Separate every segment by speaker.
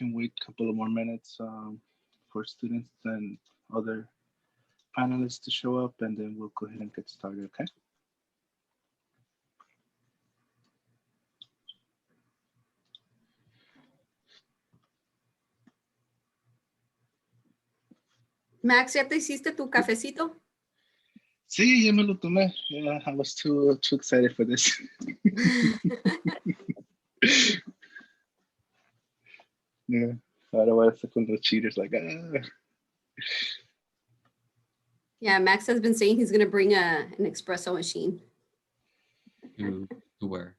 Speaker 1: can wait a couple of more minutes for students and other panelists to show up, and then we'll go ahead and get started, okay?
Speaker 2: Max, ¿ya te hiciste tu cafecito?
Speaker 1: Sí, ya me lo tomé. Yeah, I was too excited for this. Yeah, ahora voy a estar con los cheaters like,
Speaker 2: Yeah, Max has been saying he's going to bring an espresso machine.
Speaker 3: To where?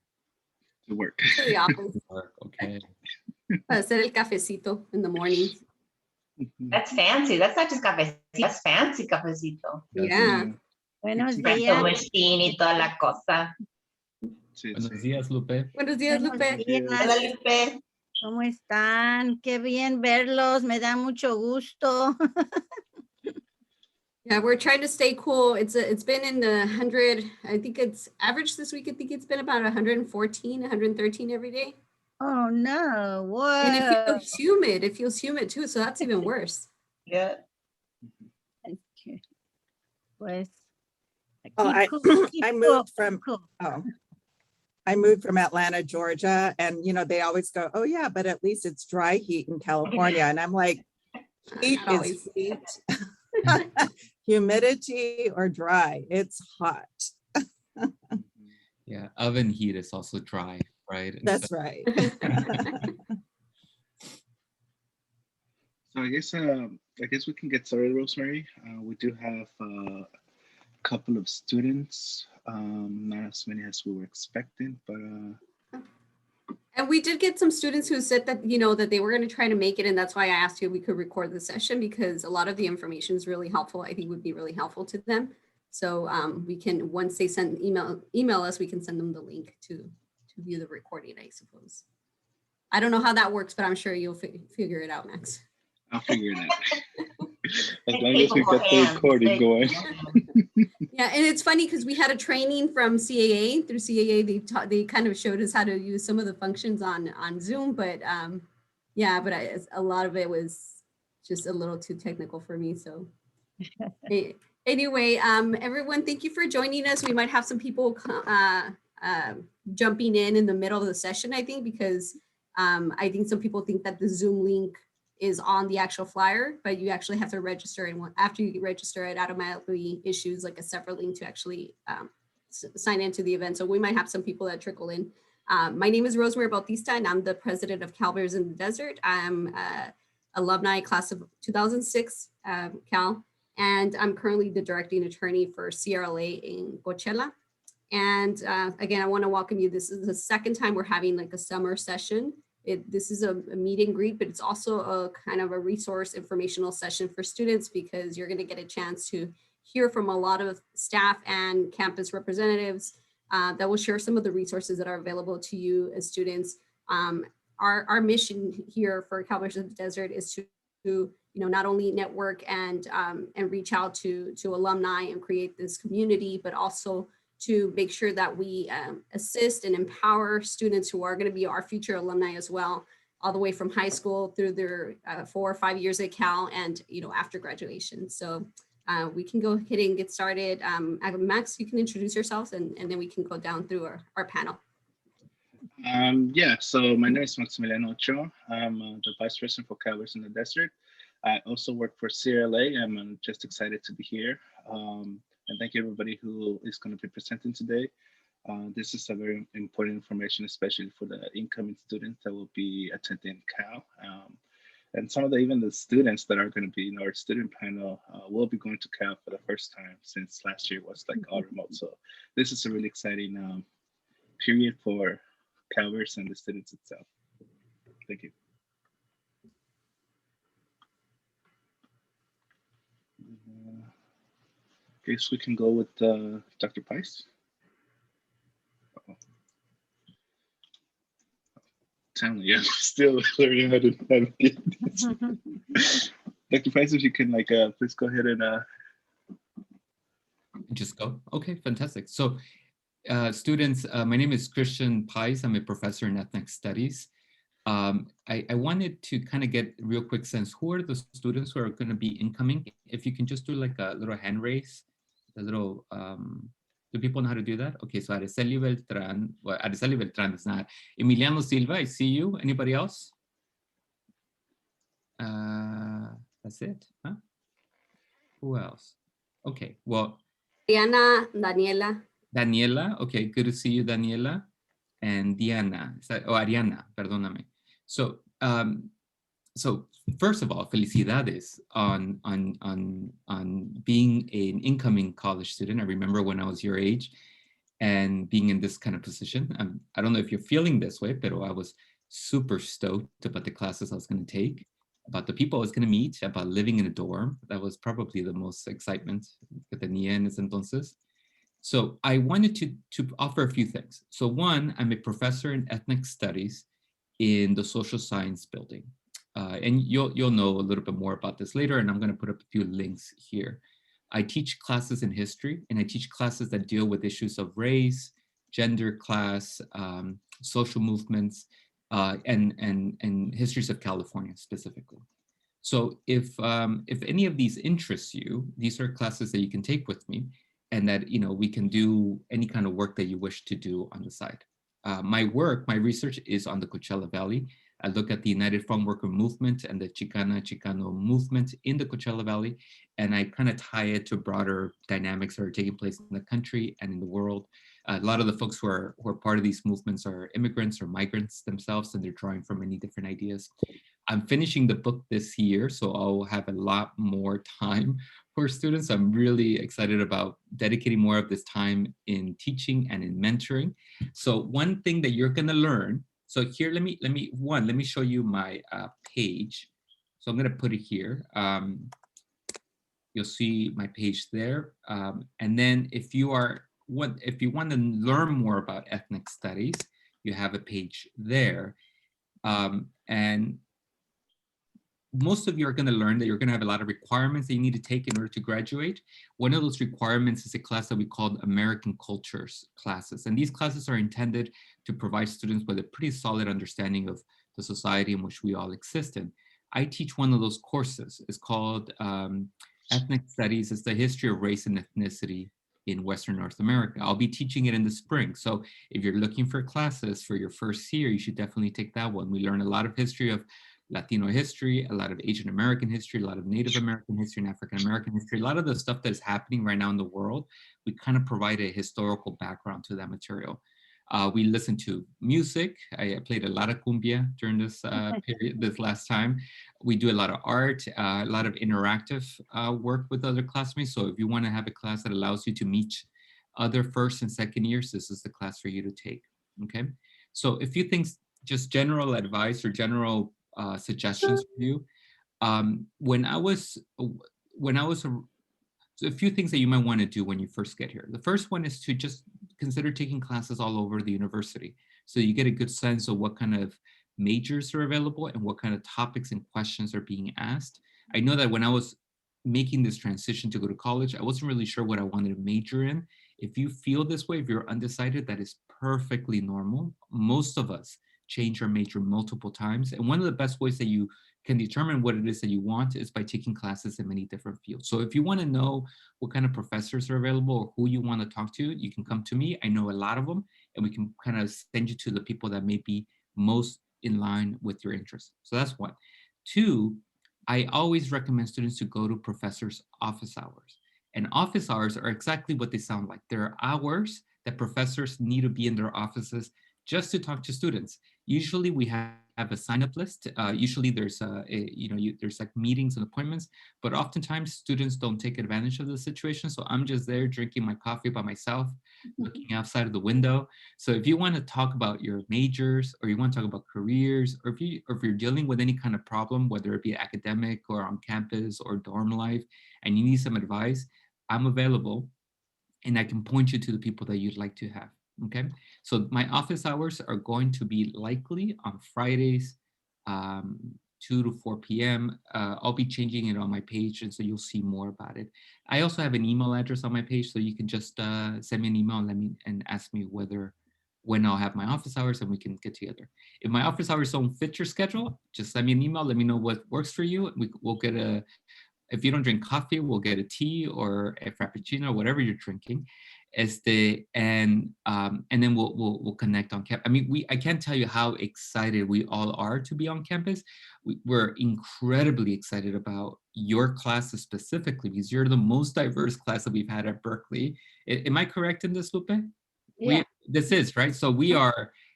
Speaker 1: To work.
Speaker 2: To the office.
Speaker 3: Okay.
Speaker 2: Para hacer el cafecito in the mornings.
Speaker 4: That's fancy. That's not just cafecito. That's fancy cafecito.
Speaker 2: Yeah.
Speaker 5: Buenos
Speaker 4: Espresso
Speaker 5: días.
Speaker 4: machine y toda la cosa.
Speaker 1: Sí,
Speaker 3: Buenos
Speaker 1: sí.
Speaker 3: días, Lupe.
Speaker 2: Buenos días,
Speaker 5: Buenos
Speaker 2: Lupe.
Speaker 5: días.
Speaker 4: Hola, Lupe.
Speaker 5: ¿Cómo están? Qué bien verlos. Me da mucho gusto.
Speaker 2: Yeah, we're trying to stay cool. It's been in the 100. I think it's average this week. I think it's been about 114, 113 every day.
Speaker 5: Oh, no. What?
Speaker 2: And it feels humid. It feels humid too. So that's even worse.
Speaker 4: Yeah.
Speaker 5: Pues,
Speaker 6: Oh, I moved from
Speaker 5: cool.
Speaker 6: I moved from Atlanta, Georgia, and you know they always go, "Oh yeah, but at least it's dry heat in California." And I'm like, heat
Speaker 2: Not
Speaker 6: is
Speaker 2: always.
Speaker 6: heat, humidity or dry. It's hot.
Speaker 3: Yeah, oven heat is also dry, right? And
Speaker 6: That's
Speaker 3: so-
Speaker 6: right.
Speaker 1: So I guess we can get started, Rosemary. We do have a couple of students, not as many as we were expecting, but
Speaker 2: And we did get some students who said that, you know, that they were going to try to make it. And that's why I asked you if we could record the session, because a lot of the information is really helpful. I think would be really helpful to them. So we can, once they send email us, we can send them the link to view the recording, I suppose. I don't know how that works, but I'm sure you'll figure it out, Max.
Speaker 1: I'll figure it out. As long as we get the recording going.
Speaker 2: Yeah, and it's funny because we had a training from CAA. Through CAA, they kind of showed us how to use some of the functions on Zoom, but yeah, but a lot of it was just a little too technical for me. So anyway, everyone, thank you for joining us. We might have some people jumping in the middle of the session, I think, because I think some people think that the Zoom link is on the actual flyer, but you actually have to register, and after you register, it automatically issues like a separate link to actually sign into the event. So we might have some people that trickle in. My name is Rosemary Bautista, and I'm the president of Cal Bears in the Desert. I'm alumni class of 2006 Cal, and I'm currently the directing attorney for CRLA in Coachella. And again, I want to welcome you. This is the second time we're having like a summer session. This is a meet and greet, but it's also a kind of a resource informational session for students, because you're going to get a chance to hear from a lot of staff and campus representatives that will share some of the resources that are available to you as students. Our mission here for Cal Bears in the Desert is to not only network and reach out to alumni and create this community, but also to make sure that we assist and empower students who are going to be our future alumni as well, all the way from high school through their 4 or 5 years at Cal and after graduation. So we can go ahead and get started. Max, you can introduce yourselves, and then we can go down through our panel.
Speaker 1: Yeah, so my name is Maximiliano Ochoa. I'm the vice president for Cal Bears in the Desert. I also work for CRLA. I'm just excited to be here. And thank you everybody who is going to be presenting today. This is a very important information, especially for the incoming students that will be attending Cal. And some of even the students that are going to be in our student panel will be going to Cal for the first time, since last year was like all remote. So this is a really exciting period for Cal Bears and the students itself. Thank you. Guess we can go with Dr. Pice. Telling you, I'm still learning how to navigate this. Dr. Pice, if you can please go ahead and
Speaker 3: Just go. Okay, fantastic. So students, my name is Christian Pice. I'm a professor in ethnic studies. I wanted to kind of get a real quick sense, who are the students who are going to be incoming? If you can just do like a little hand raise, a little, do people know how to do that? Okay, so Araceli Beltran, well, Araceli Beltran is not. Emiliano Silva, I see you. Anybody else? That's it, huh? Who else? Okay, well,
Speaker 2: Diana, Daniela.
Speaker 3: Daniela, okay, good to see you, Daniela. And Diana, Ariana, perdóname. So, so first of all, felicidades on being an incoming college student. I remember when I was your age and being in this kind of position. I don't know if you're feeling this way, but I was super stoked about the classes I was going to take, about the people I was going to meet, about living in a dorm. That was probably the most excitement que tenía en ese entonces. So I wanted to offer a few things. So one, I'm a professor in ethnic studies in the social science building. And you'll know a little bit more about this later, and I'm going to put up a few links here. I teach classes in history, and I teach classes that deal with issues of race, gender, class, social movements, and histories of California specifically. So if any of these interests you, these are classes that you can take with me, and that we can do any kind of work that you wish to do on the side. My research is on the Coachella Valley. I look at the United Farm Worker movement and the Chicano movement in the Coachella Valley, and I kind of tie it to broader dynamics that are taking place in the country and in the world. A lot of the folks who are part of these movements are immigrants or migrants themselves, and they're drawing from many different ideas. I'm finishing the book this year, so I'll have a lot more time for students. I'm really excited about dedicating more of this time in teaching and in mentoring. So one thing that you're gonna learn, so here, let me show you my page. So I'm gonna put it here. You'll see my page there. And then if you want to learn more about ethnic studies, you have a page there. And most of you are going to learn that you're going to have a lot of requirements that you need to take in order to graduate. One of those requirements is a class that we call American Cultures classes. And these classes are intended to provide students with a pretty solid understanding of the society in which we all exist in. I teach one of those courses. It's called Ethnic Studies. It's the history of race and ethnicity in Western North America. I'll be teaching it in the spring. So if you're looking for classes for your first year, you should definitely take that one. We learn a lot of history of Latino history, a lot of Asian American history, a lot of Native American history and African American history, a lot of the stuff that is happening right now in the world. We kind of provide a historical background to that material. We listen to music. I played a lot of cumbia during this period, this last time. We do a lot of art, a lot of interactive work with other classmates. So if you want to have a class that allows you to meet other first and second years, this is the class for you to take, okay? So a few things, just general advice or general suggestions for you. So a few things that you might want to do when you first get here. The first one is to just consider taking classes all over the university, so you get a good sense of what kind of majors are available and what kind of topics and questions are being asked. I know that when I was making this transition to go to college, I wasn't really sure what I wanted to major in. If you feel this way, if you're undecided, that is perfectly normal. Most of us change our major multiple times. And one of the best ways that you can determine what it is that you want is by taking classes in many different fields. So if you want to know what kind of professors are available or who you want to talk to, you can come to me. I know a lot of them, and we can kind of send you to the people that may be most in line with your interests. So that's one. Two, I always recommend students to go to professors' office hours. And office hours are exactly what they sound like. There are hours that professors need to be in their offices just to talk to students. Usually we have a sign-up list. Usually there's there's like meetings and appointments, but oftentimes students don't take advantage of the situation. So I'm just there drinking my coffee by myself, looking outside of the window. So if you want to talk about your majors, or you want to talk about careers, or if you're dealing with any kind of problem, whether it be academic or on campus or dorm life, and you need some advice, I'm available, and I can point you to the people that you'd like to have. Okay, so my office hours are going to be likely on Fridays, 2 to 4 p.m. I'll be changing it on my page, and so you'll see more about it. I also have an email address on my page, so you can just send me an email and ask me whether when I'll have my office hours and we can get together. If my office hours don't fit your schedule, just send me an email. Let me know what works for you. We'll get if you don't drink coffee, we'll get a tea or a frappuccino, whatever you're drinking. And then we'll connect on campus. I mean, I can't tell you how excited we all are to be on campus. We're incredibly excited about your classes specifically because you're the most diverse class that we've had at Berkeley. Am I correct in this, Lupe?
Speaker 5: Yeah.
Speaker 3: This is right. So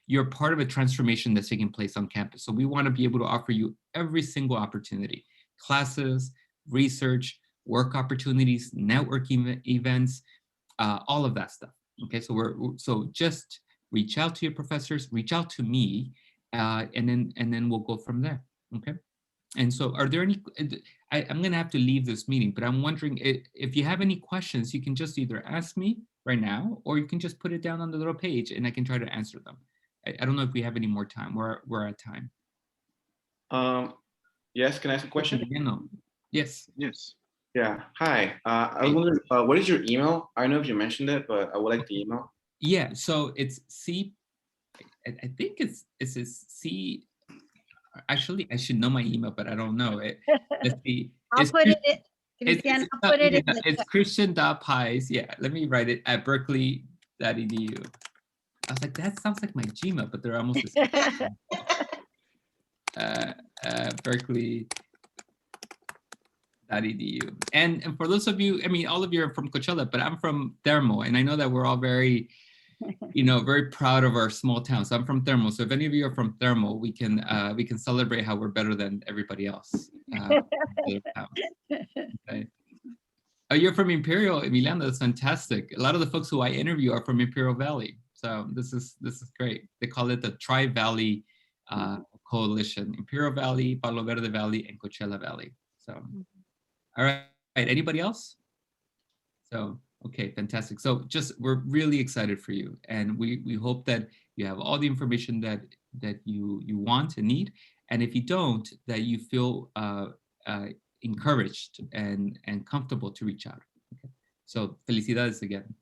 Speaker 3: you're part of a transformation that's taking place on campus. So we want to be able to offer you every single opportunity, classes, research, work opportunities, networking events, all of that stuff. Okay, so just reach out to your professors, reach out to me, and then we'll go from there. Okay. And so are there any, I'm gonna have to leave this meeting, but I'm wondering if you have any questions, you can just either ask me right now, or you can just put it down on the little page and I can try to answer them. I don't know if we have any more time. We're at time.
Speaker 7: Yes, can I ask a question?
Speaker 3: Yes.
Speaker 1: Yes.
Speaker 7: Yeah, hi. I was wondering, what is your email? I don't know if you mentioned it, but I would like the email.
Speaker 3: Yeah, so it's I think it's C. Actually, I should know my email, but I don't know it. Let's see.
Speaker 5: I'll put it in. Cristian, I'll put it in.
Speaker 3: It's Christian.pies. Yeah, let me write it at berkeley.edu. I was like, that sounds like my Gmail, but they're almost the same. Berkeley.edu. And for those of you, I mean, all of you are from Coachella, but I'm from Thermo, and I know that we're all very, very proud of our small town. So I'm from Thermo. So if any of you are from Thermo, we can celebrate how we're better than everybody else. Okay. Oh, you're from Imperial, Emiliano. That's fantastic. A lot of the folks who I interview are from Imperial Valley. So this is great. They call it the Tri-Valley Coalition: Imperial Valley, Palo Verde Valley, and Coachella Valley. So, all right. Anybody else? So, okay, fantastic. So we're really excited for you. And we hope that you have all the information that you want and need. And if you don't, that you feel encouraged and comfortable to reach out. Okay. So felicidades again.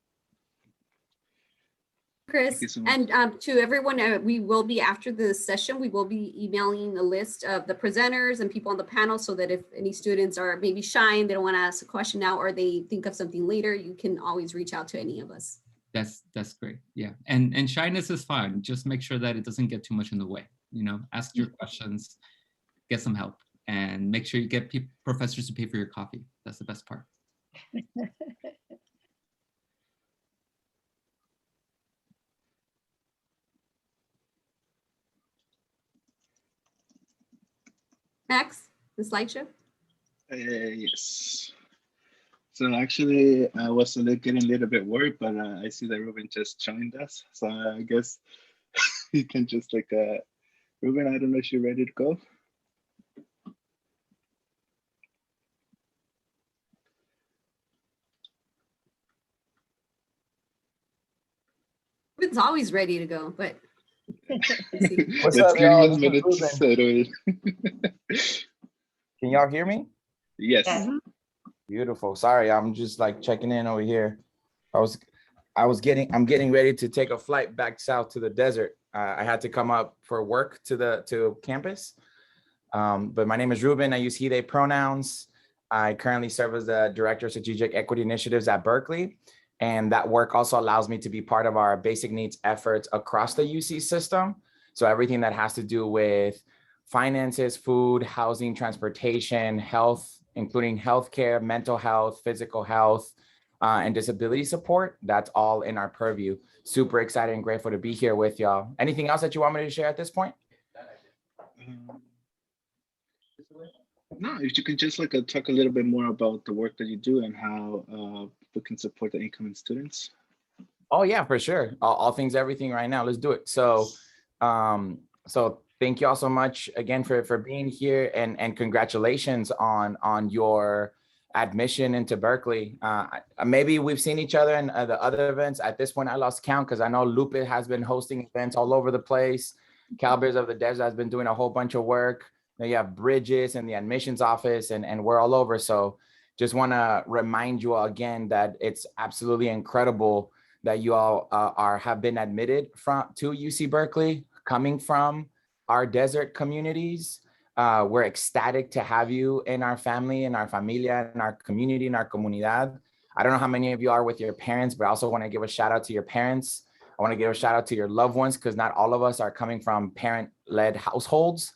Speaker 2: Chris,
Speaker 1: so much.
Speaker 2: and to everyone, we will be, after the session, we will be emailing a list of the presenters and people on the panel so that if any students are maybe shy and they don't want to ask a question now, or they think of something later, you can always reach out to any of us.
Speaker 3: That's great. Yeah. And shyness is fine. Just make sure that it doesn't get too much in the way. Ask your questions, get some help, and make sure you get professors to pay for your coffee. That's the best part.
Speaker 2: Max, the slideshow?
Speaker 1: Yes. So actually, I was getting a little bit worried, but I see that Ruben just joined us. So I guess you can just Ruben, I don't know if you're ready to go.
Speaker 2: Ruben's always ready to go, but.
Speaker 8: What's
Speaker 1: Let's
Speaker 8: up,
Speaker 1: give
Speaker 8: y'all?
Speaker 1: him a
Speaker 8: This is
Speaker 1: minute to
Speaker 8: Ruben.
Speaker 1: settle in.
Speaker 8: Can y'all hear me?
Speaker 1: Yes.
Speaker 4: Yes.
Speaker 8: Beautiful. Sorry, I'm just checking in over here. I'm getting ready to take a flight back south to the desert. I had to come up for work to campus. But my name is Ruben. I use he, they pronouns. I currently serve as the Director of Strategic Equity Initiatives at Berkeley. And that work also allows me to be part of our basic needs efforts across the UC system. So everything that has to do with finances, food, housing, transportation, health, including healthcare, mental health, physical health, and disability support, that's all in our purview. Super excited and grateful to be here with y'all. Anything else that you want me to share at this point?
Speaker 1: No, if you can just talk a little bit more about the work that you do and how we can support the incoming students.
Speaker 8: Oh yeah, for sure. All things, everything right now. Let's do it. So thank you all so much again for being here, and congratulations on your admission into Berkeley. Maybe we've seen each other in the other events. At this point, I lost count because I know Lupe has been hosting events all over the place. Calibears of the Desert has been doing a whole bunch of work. Now you have Bridges and the admissions office, and we're all over. So just want to remind you all again that it's absolutely incredible that you all have been admitted to UC Berkeley, coming from our desert communities. We're ecstatic to have you in our family, in our familia, in our community, in our comunidad. I don't know how many of you are with your parents, but I also want to give a shout out to your parents. I want to give a shout out to your loved ones, because not all of us are coming from parent-led households.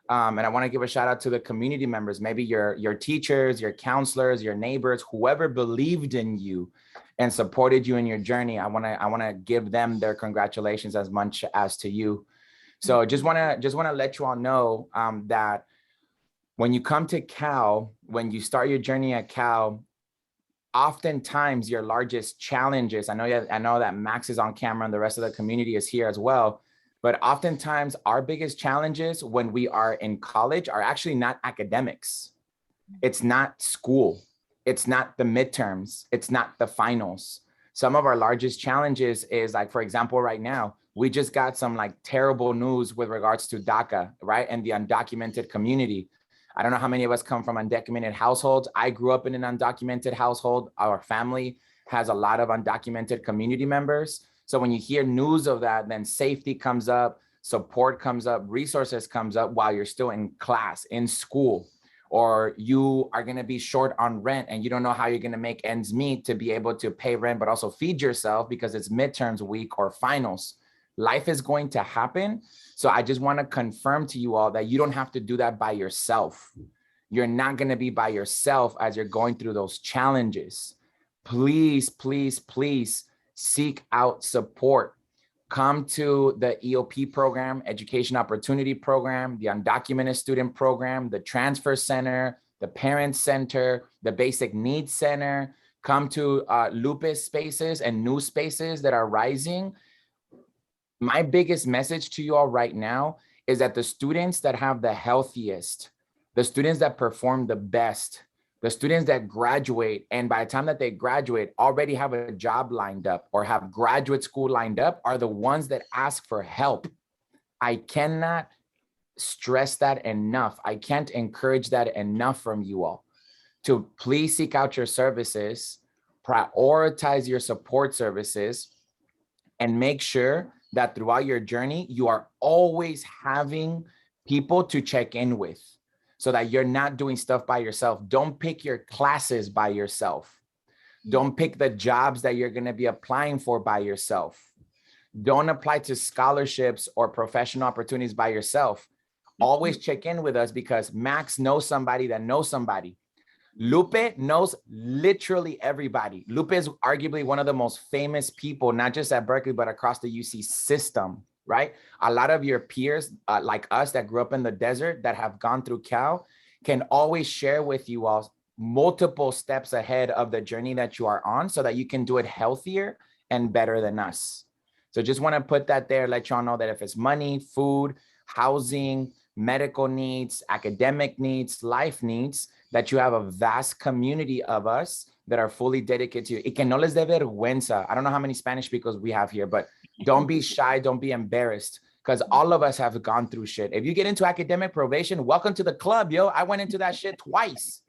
Speaker 8: And I want to give a shout out to the community members, maybe your teachers, your counselors, your neighbors, whoever believed in you and supported you in your journey. I want to give them their congratulations as much as to you. So just want to let you all know that when you come to Cal, when you start your journey at Cal, oftentimes your largest challenges, I know that Max is on camera and the rest of the community is here as well, but oftentimes our biggest challenges when we are in college are actually not academics. It's not school. It's not the midterms. It's not the finals. Some of our largest challenges is, like, for example, right now, we just got some like terrible news with regards to DACA, right? And the undocumented community. I don't know how many of us come from undocumented households. I grew up in an undocumented household. Our family has a lot of undocumented community members. So when you hear news of that, then safety comes up, support comes up, resources comes up while you're still in class, in school, or you are going to be short on rent and you don't know how you're going to make ends meet to be able to pay rent, but also feed yourself because it's midterms week or finals. Life is going to happen. So I just want to confirm to you all that you don't have to do that by yourself. You're not going to be by yourself as you're going through those challenges. Please, please, please seek out support. Come to the EOP program, Education Opportunity Program, the Undocumented Student Program, the Transfer Center, the Parent Center, the Basic Needs Center. Come to lupus spaces and new spaces that are rising. My biggest message to you all right now is that the students that have the healthiest, the students that perform the best, the students that graduate, and by the time that they graduate already have a job lined up or have graduate school lined up, are the ones that ask for help. I cannot stress that enough. I can't encourage that enough from you all to please seek out your services, prioritize your support services, and make sure that throughout your journey, you are always having people to check in with, so that you're not doing stuff by yourself. Don't pick your classes by yourself. Don't pick the jobs that you're going to be applying for by yourself. Don't apply to scholarships or professional opportunities by yourself. Always check in with us, because Max knows somebody that knows somebody. Lupe knows literally everybody. Lupe is arguably one of the most famous people, not just at Berkeley, but across the UC system, right? A lot of your peers like us that grew up in the desert that have gone through Cal can always share with you all multiple steps ahead of the journey that you are on, so that you can do it healthier and better than us. So just want to put that there, let y'all know that if it's money, food, housing, medical needs, academic needs, life needs, that you have a vast community of us that are fully dedicated to you. Y que no les dé vergüenza. I don't know how many Spanish speakers we have here, but don't be shy, don't be embarrassed, because all of us have gone through shit. If you get into academic probation, welcome to the club, yo. I went into that shit twice.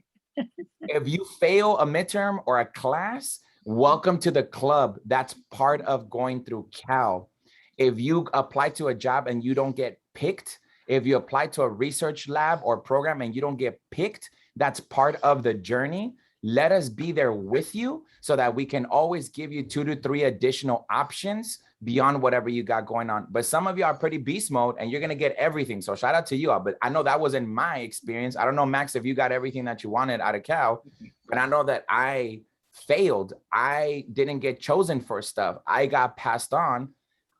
Speaker 8: If you fail a midterm or a class, welcome to the club. That's part of going through Cal. If you apply to a job and you don't get picked, if you apply to a research lab or program and you don't get picked, that's part of the journey. Let us be there with you so that we can always give you 2 to 3 additional options beyond whatever you got going on. But some of you are pretty beast mode and you're going to get everything. So shout out to you all. But I know that wasn't my experience. I don't know, Max, if you got everything that you wanted out of Cal, but I know that I failed. I didn't get chosen for stuff. I got passed on.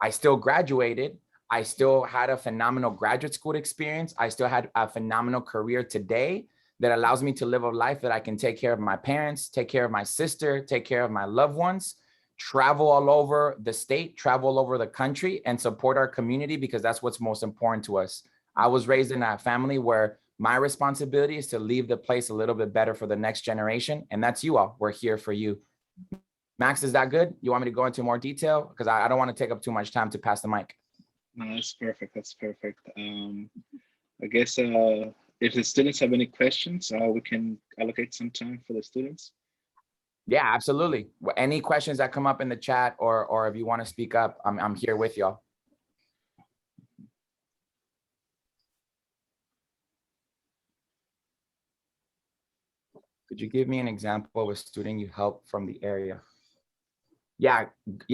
Speaker 8: I still graduated. I still had a phenomenal graduate school experience. I still had a phenomenal career today that allows me to live a life that I can take care of my parents, take care of my sister, take care of my loved ones, travel all over the state, travel all over the country, and support our community, because that's what's most important to us. I was raised in a family where my responsibility is to leave the place a little bit better for the next generation. And that's you all. We're here for you. Max, is that good? You want me to go into more detail? Because I don't want to take up too much time to pass the mic.
Speaker 1: No, that's perfect. That's perfect. I guess if the students have any questions, we can allocate some time for the students.
Speaker 8: Yeah, absolutely. Any questions that come up in the chat or if you want to speak up, I'm here with y'all. Could you give me an example of a student you helped from the area? Yeah,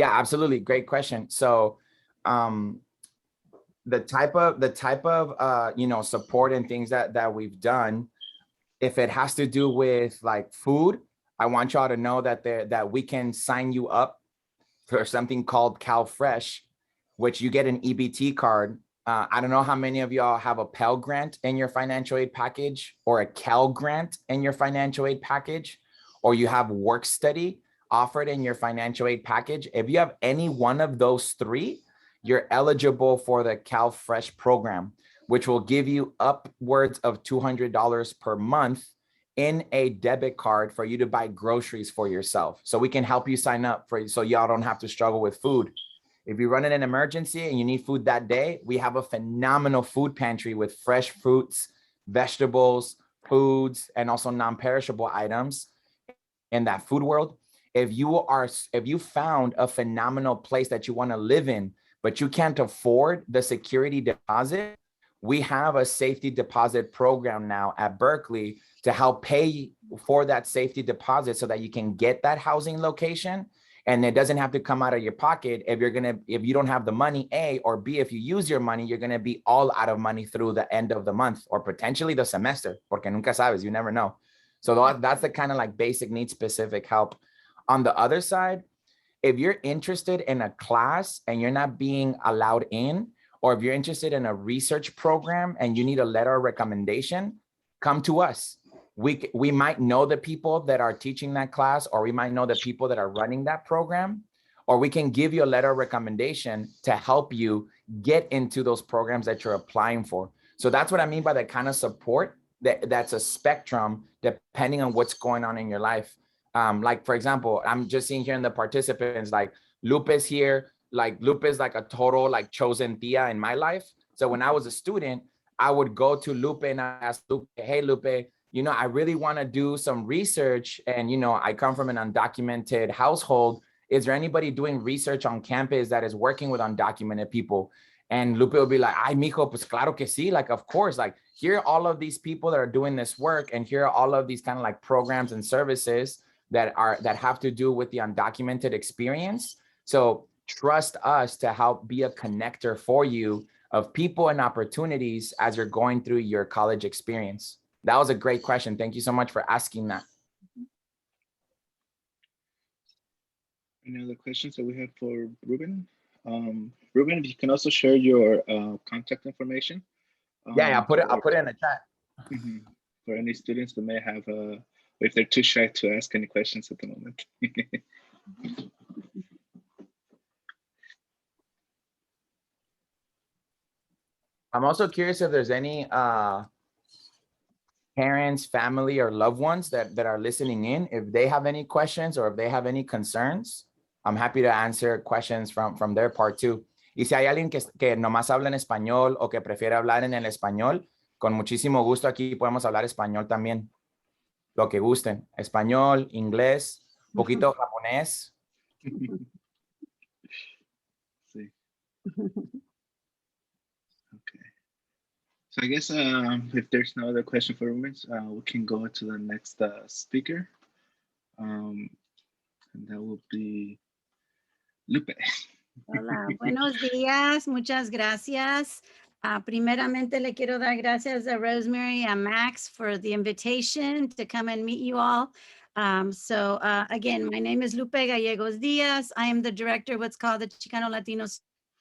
Speaker 8: absolutely. Great question. So the type of you know, support and things that we've done, if it has to do with like food, I want y'all to know that we can sign you up for something called CalFresh, which you get an EBT card. I don't know how many of y'all have a Pell Grant in your financial aid package or a Cal Grant in your financial aid package, or you have work study offered in your financial aid package. If you have any one of those three, you're eligible for the CalFresh program, which will give you upwards of $200 per month in a debit card for you to buy groceries for yourself. So we can help you sign up for, so y'all don't have to struggle with food. If you run in an emergency and you need food that day, we have a phenomenal food pantry with fresh fruits, vegetables, foods, and also non-perishable items in that food world. If you found a phenomenal place that you want to live in, but you can't afford the security deposit, we have a safety deposit program now at Berkeley to help pay for that safety deposit so that you can get that housing location. And it doesn't have to come out of your pocket if you don't have the money, A, or B, if you use your money, you're gonna be all out of money through the end of the month or potentially the semester, porque nunca sabes, you never know. So that's the kind of like basic needs specific help. On the other side, if you're interested in a class and you're not being allowed in, or if you're interested in a research program and you need a letter of recommendation, come to us. We might know the people that are teaching that class, or we might know the people that are running that program, or we can give you a letter of recommendation to help you get into those programs that you're applying for. So that's what I mean by the kind of support that's a spectrum depending on what's going on in your life. Like, for example, I'm just seeing here in the participants, like Lupe's here, like Lupe is like a total like chosen tia in my life. So when I was a student, I would go to Lupe and I ask Lupe, hey, Lupe, you know, I really want to do some research. And, you know, I come from an undocumented household. Is there anybody doing research on campus that is working with undocumented people? And Lupe will be like, ay, mijo, pues claro que sí. Like, of course, like here are all of these people that are doing this work. And here are all of these kind of like programs and services that have to do with the undocumented experience. So trust us to help be a connector for you of people and opportunities as you're going through your college experience. That was a great question. Thank you so much for asking that.
Speaker 1: Any other questions that we have for Ruben? Ruben, you can also share your contact information.
Speaker 8: Yeah, I'll put it in the chat.
Speaker 1: For any students that may have, if they're too shy to ask any questions at the moment.
Speaker 8: I'm also curious if there's any parents, family, or loved ones that are listening in, if they have any questions or if they have any concerns. I'm happy to answer questions from their part too. Y si hay alguien que nomás habla en español o que prefiere hablar en el español, con muchísimo gusto aquí podemos hablar español también. Lo que gusten. Español, inglés, poquito japonés.
Speaker 1: Sí. Okay. So I guess if there's no other question for Ruben, we can go to the next speaker. And that will be Lupe.
Speaker 5: Hola, buenos días, muchas gracias. Primeramente le quiero dar gracias a Rosemary and Max for the invitation to come and meet you all. Again, my name is Lupe Gallegos Diaz. I am the director of what's called the Chicano Latino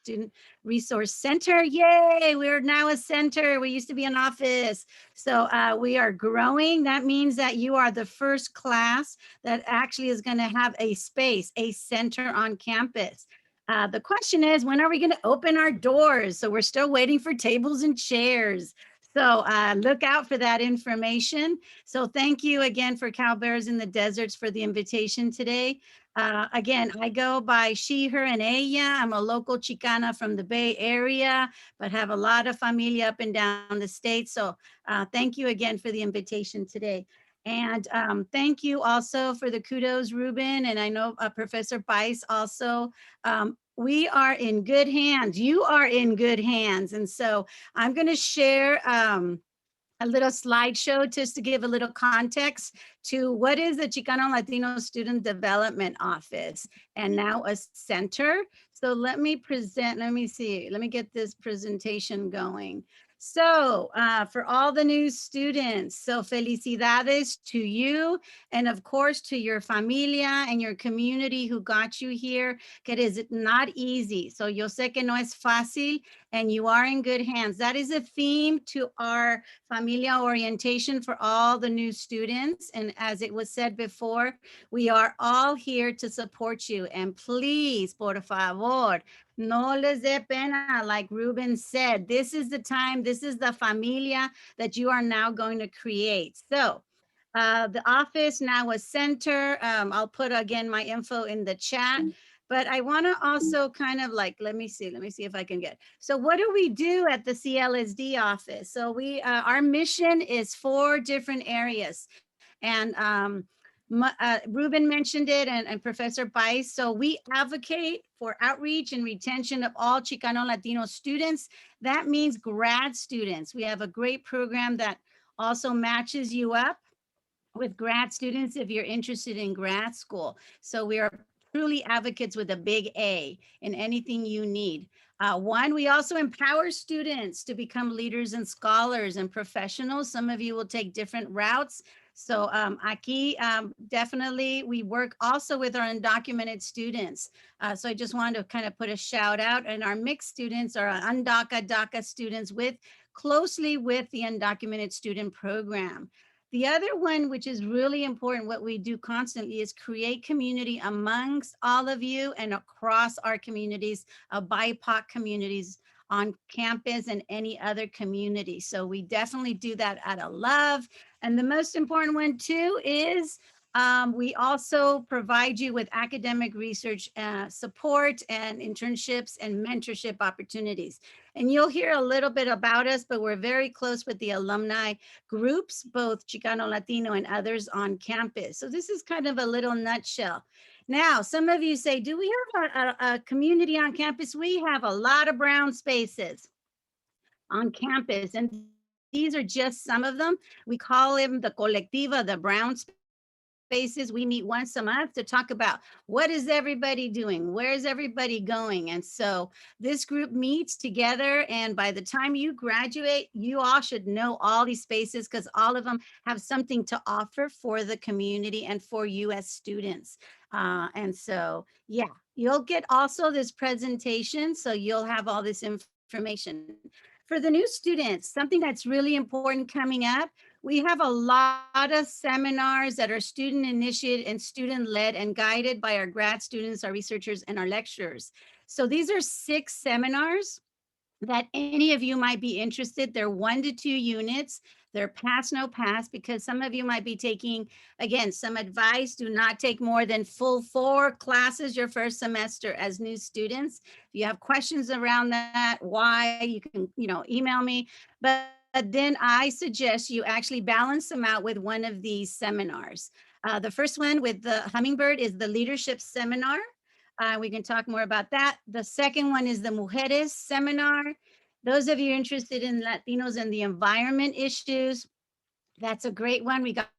Speaker 5: Student Resource Center. Yay, we're now a center. We used to be an office. So we are growing. That means that you are the first class that actually is going to have a space, a center on campus. The question is, when are we going to open our doors? So we're still waiting for tables and chairs. So look out for that information. So thank you again for Cal Bears in the Deserts for the invitation today. Again, I go by she, her, and ella. I'm a local Chicana from the Bay Area, but have a lot of familia up and down the state. So thank you again for the invitation today. And thank you also for the kudos, Ruben. And I know Professor Bice also. We are in good hands. You are in good hands. And so I'm going to share a little slideshow just to give a little context to what is the Chicano Latino Student Development Office and now a center. So let me present, let me see, let me get this presentation going. So for all the new students, so felicidades to you and of course to your familia and your community who got you here, que it is not easy. So yo sé que no es fácil and you are in good hands. That is a theme to our familia orientation for all the new students. And as it was said before, we are all here to support you. And please, por favor, no les dé pena, like Ruben said, this is the time, this is the familia that you are now going to create. So the office now a center. I'll put again my info in the chat. But I want to also kind of like, let me see if I can get. So what do we do at the CLSD office? So we, our mission is 4 different areas. And Ruben mentioned it and Professor Bice. So we advocate for outreach and retention of all Chicano Latino students. That means grad students. We have a great program that also matches you up with grad students if you're interested in grad school. So we are truly advocates with a big A in anything you need. One, we also empower students to become leaders and scholars and professionals. Some of you will take different routes. So aquí definitely we work also with our undocumented students. So I just wanted to kind of put a shout out, and our mixed students are undoca DACA students with closely with the undocumented student program. The other one, which is really important, what we do constantly is create community amongst all of you and across our communities, BIPOC communities on campus and any other community. So we definitely do that out of love. And the most important one too is we also provide you with academic research support and internships and mentorship opportunities. And you'll hear a little bit about us, but we're very close with the alumni groups, both Chicano, Latino, and others on campus. So this is kind of a little nutshell. Now, some of you say, do we have a community on campus? We have a lot of brown spaces on campus, and these are just some of them. We call them the colectiva, the brown spaces. We meet once a month to talk about what is everybody doing, where is everybody going. And so this group meets together, and by the time you graduate, you all should know all these spaces because all of them have something to offer for the community and for you as students. And so, yeah, you'll get also this presentation, so you'll have all this information. For the new students, something that's really important coming up, we have a lot of seminars that are student initiated and student led and guided by our grad students, our researchers, and our lecturers. So these are 6 seminars that any of you might be interested. They're 1 to 2 units. They're pass, no pass, because some of you might be taking, again, some advice. Do not take more than full 4 classes your first semester as new students. If you have questions around that, why, you can, email me. But then I suggest you actually balance them out with one of these seminars. The first one with the Hummingbird is the leadership seminar. We can talk more about that. The second one is the Mujeres seminar. Those of you interested in Latinos and the environment issues, that's a great one. We got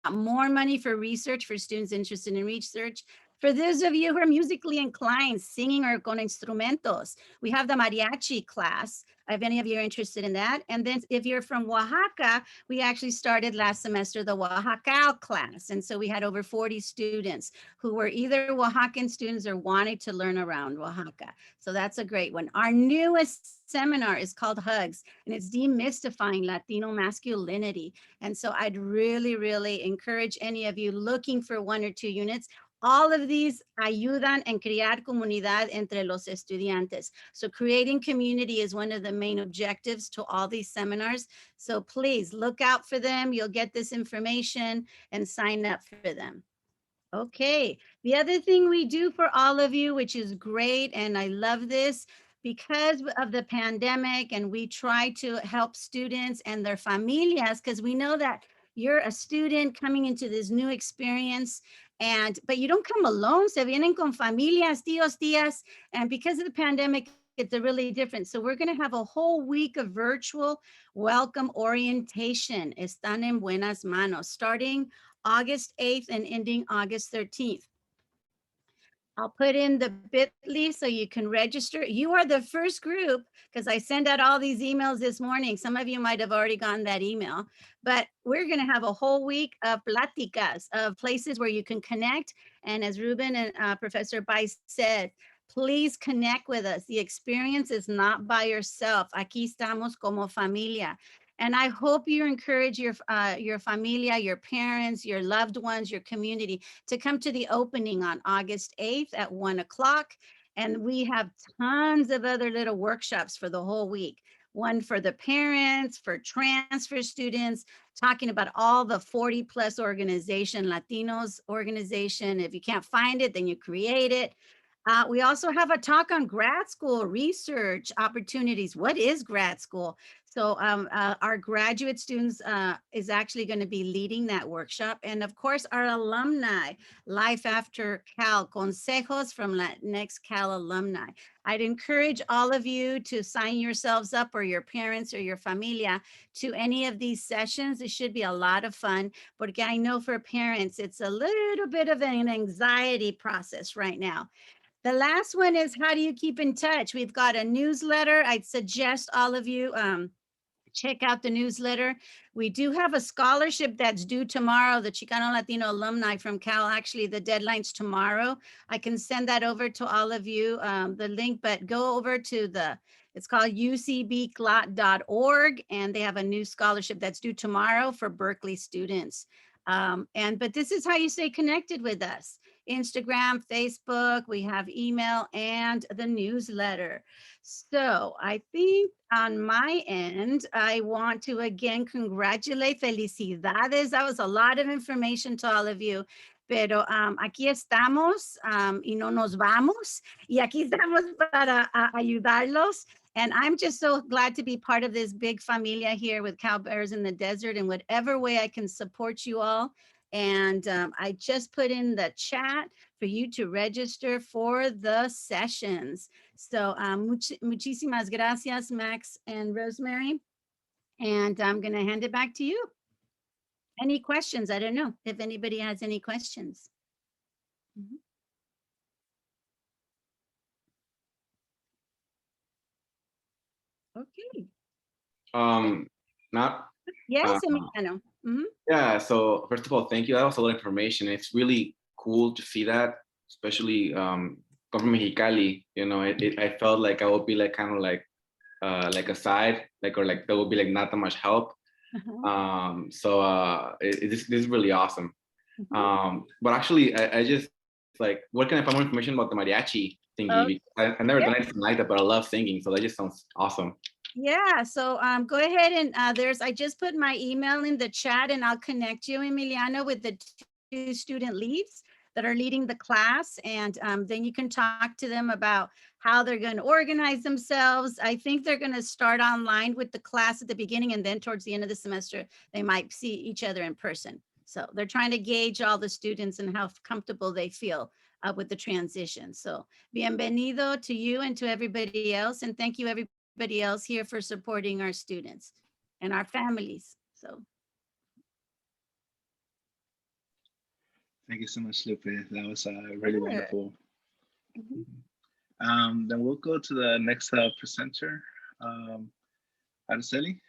Speaker 5: more money for research for students interested in research. For those of you who are musically inclined, singing or con instrumentos, we have the mariachi class, if any of you are interested in that. And then if you're from Oaxaca, we actually started last semester the Oaxaca class. And so we had over 40 students who were either Oaxacan students or wanted to learn around Oaxaca. So that's a great one. Our newest seminar is called Hugs, and it's demystifying Latino masculinity. And so I'd really, really encourage any of you looking for 1 or 2 units. All of these ayudan en crear comunidad entre los estudiantes. So creating community is one of the main objectives to all these seminars. So please look out for them. You'll get this information and sign up for them. Okay, the other thing we do for all of you, which is great, and I love this, because of the pandemic, and we try to help students and their familias, because we know that you're a student coming into this new experience, but you don't come alone. Se vienen con familias, tíos, tías, and because of the pandemic, it's a really different. So we're going to have a whole week of virtual welcome orientation. Están en buenas manos, starting August 8th and ending August 13th. I'll put in the bit.ly so you can register. You are the first group, because I send out all these emails this morning. Some of you might have already gotten that email, but we're going to have a whole week of pláticas, of places where you can connect. And as Ruben and Professor Bice said, please connect with us. The experience is not by yourself. Aquí estamos como familia. And I hope you encourage your familia, your parents, your loved ones, your community to come to the opening on August 8th at 1 o'clock. And we have tons of other little workshops for the whole week. One for the parents, for transfer students, talking about all the 40 plus organization, Latinos organization. If you can't find it, then you create it. We also have a talk on grad school research opportunities. What is grad school? So our graduate students is actually going to be leading that workshop. And of course, our alumni, Life After Cal, consejos from Latinx Cal alumni. I'd encourage all of you to sign yourselves up, or your parents or your familia, to any of these sessions. It should be a lot of fun, porque I know for parents, it's a little bit of an anxiety process right now. The last one is, how do you keep in touch? We've got a newsletter. I'd suggest all of you check out the newsletter. We do have a scholarship that's due tomorrow, the Chicano Latino alumni from Cal. Actually, the deadline's tomorrow. I can send that over to all of you, the link, but go over to it's called ucbclot.org, and they have a new scholarship that's due tomorrow for Berkeley students. But this is how you stay connected with us. Instagram, Facebook, we have email, and the newsletter. So I think on my end, I want to again congratulate, felicidades. That was a lot of information to all of you. Pero aquí estamos y no nos vamos. Y aquí estamos para ayudarlos. And I'm just so glad to be part of this big familia here with Cal Bears in the Desert, in whatever way I can support you all. And I just put in the chat for you to register for the sessions. So muchísimas gracias, Max and Rosemary. And I'm going to hand it back to you. Any questions? I don't know if anybody has any questions. Okay.
Speaker 7: Not.
Speaker 5: Yes, Emiliano.
Speaker 7: Yeah, so first of all, thank you. That was a lot of information. It's really cool to see that, especially come from Mexicali. You know, I felt like I would be like kind of like a side, or there would be like not that much help. This is really awesome. But actually, I just like, where can I find more information about the mariachi thingy? I've never done anything like that, but I love singing, so that just sounds awesome.
Speaker 5: Yeah, so go ahead and I just put my email in the chat, and I'll connect you, Emiliano, with the 2 student leads that are leading the class. And then you can talk to them about how they're going to organize themselves. I think they're going to start online with the class at the beginning, and then towards the end of the semester, they might see each other in person. So they're trying to gauge all the students and how comfortable they feel with the transition. So bienvenido to you and to everybody else. And thank you, everybody else here, for supporting our students and our families. So
Speaker 1: thank you so much, Lupe. That was really wonderful. Then we'll go to the next presenter, Araceli.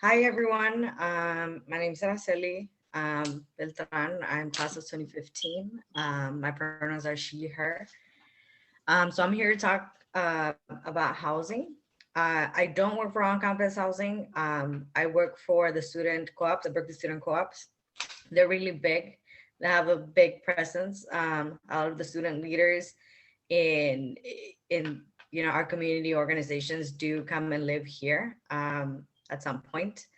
Speaker 9: Hi, everyone. My name is Araceli Beltran. I'm class of 2015. My pronouns are she, her. So I'm here to talk about housing. I don't work for on-campus housing. I work for the student co-ops, the Berkeley student co-ops. They're really big. They have a big presence. All of the student leaders in our community organizations do come and live here at some point.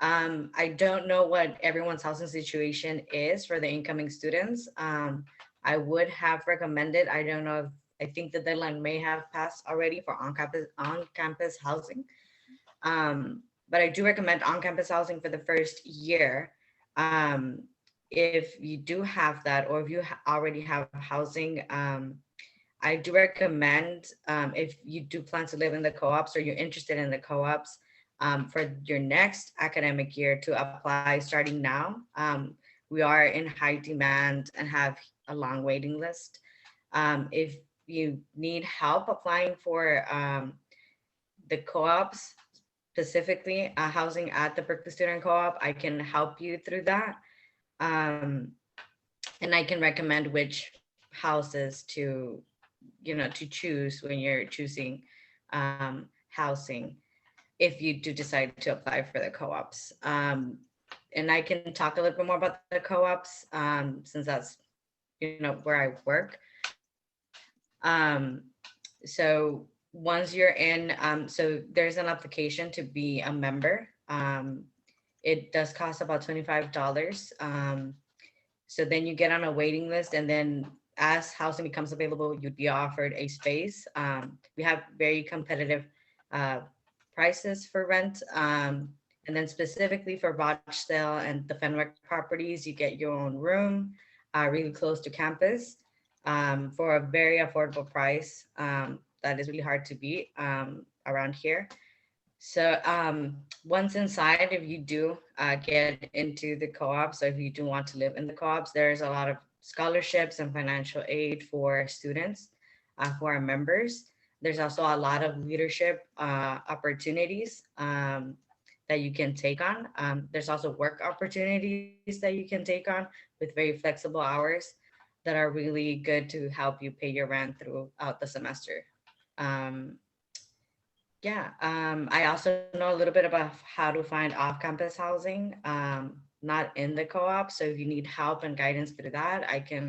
Speaker 9: I don't know what everyone's housing situation is for the incoming students. I would have recommended, I don't know if I think the deadline may have passed already for on-campus housing. But I do recommend on-campus housing for the first year. If you do have that, or if you already have housing, I do recommend, if you do plan to live in the co-ops or you're interested in the co-ops, for your next academic year to apply starting now. We are in high demand and have a long waiting list. If you need help applying for the co-ops, specifically housing at the Berkeley Student Co-op, I can help you through that. And I can recommend which houses to, to choose when you're choosing housing, if you do decide to apply for the co-ops. And I can talk a little bit more about the co-ops, since that's, where I work. So once you're in, so there's an application to be a member. It does cost about $25. So then you get on a waiting list, and then as housing becomes available, you'd be offered a space. We have very competitive prices for rent. And then specifically for Rochdale and the Fenwick properties, you get your own room really close to campus for a very affordable price. That is really hard to beat around here. So once inside, if you do get into the co-op, so if you do want to live in the co-ops, there's a lot of scholarships and financial aid for students who are members. There's also a lot of leadership opportunities that you can take on. There's also work opportunities that you can take on with very flexible hours that are really good to help you pay your rent throughout the semester. I also know a little bit about how to find off-campus housing, not in the co-op. So if you need help and guidance through that, I can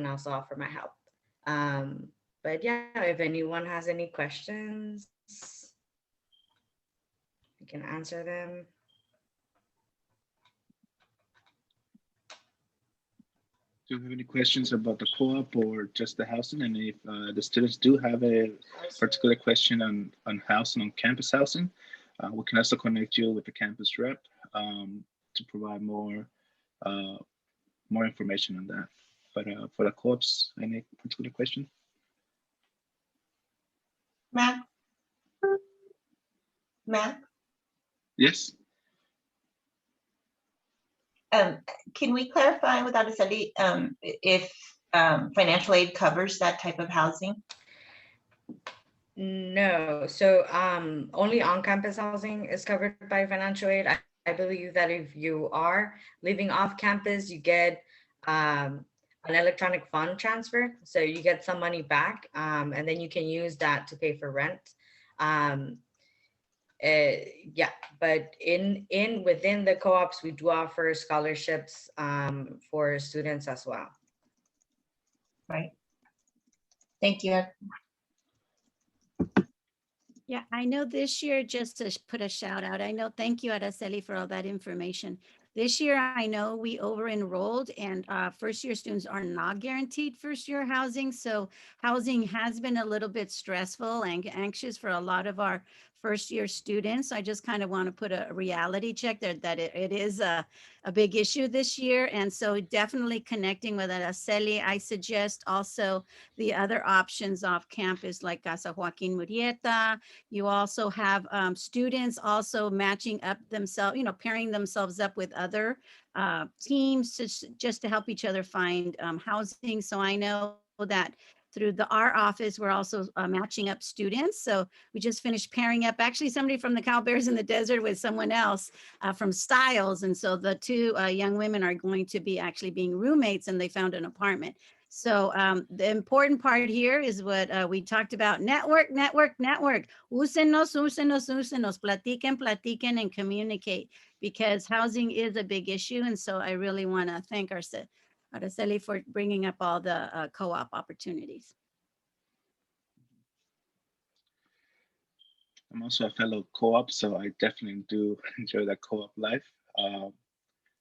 Speaker 9: also offer my help. But yeah, if anyone has any questions, I can answer them.
Speaker 1: Do you have any questions about the co-op or just the housing? And if the students do have a particular question on housing, on campus housing, we can also connect you with the campus rep to provide more information on that. But for the co-ops, any particular question?
Speaker 4: Matt?
Speaker 1: Yes.
Speaker 4: Can we clarify with Araceli if financial aid covers that type of housing?
Speaker 9: No, so only on-campus housing is covered by financial aid. I believe that if you are living off campus, you get an electronic fund transfer. So you get some money back, and then you can use that to pay for rent. But within the co-ops, we do offer scholarships for students as well.
Speaker 4: Right. Thank you.
Speaker 5: Yeah, I know this year, just to put a shout out, thank you, Araceli, for all that information. This year, I know we over-enrolled, and first-year students are not guaranteed first-year housing. So housing has been a little bit stressful and anxious for a lot of our first-year students. I just kind of want to put a reality check there that it is a big issue this year. And so definitely connecting with Araceli. I suggest also the other options off campus like Casa Joaquin Murrieta. You also have students also matching up themselves, pairing themselves up with other teams just to help each other find housing. So I know that through our office, we're also matching up students. So we just finished pairing up actually somebody from the Cowbears in the Desert with someone else from Styles. And so the two young women are going to be actually being roommates, and they found an apartment. So the important part here is what we talked about: network. Úsenos, platiquen, and communicate, because housing is a big issue. And so I really want to thank Araceli for bringing up all the co-op opportunities.
Speaker 1: I'm also a fellow co-op, so I definitely do enjoy that co-op life.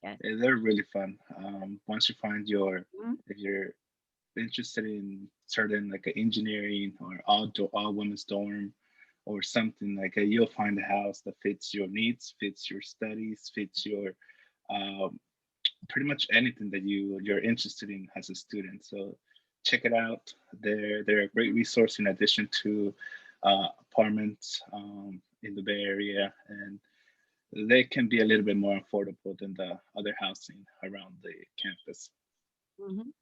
Speaker 5: Yes.
Speaker 1: They're really fun. Once you find if you're interested in certain like engineering or all women's dorm or something like you'll find a house that fits your needs, fits your studies, fits your pretty much anything that you're interested in as a student. So check it out. They're a great resource in addition to apartments in the Bay Area, and they can be a little bit more affordable than the other housing around the campus.
Speaker 5: Mhm.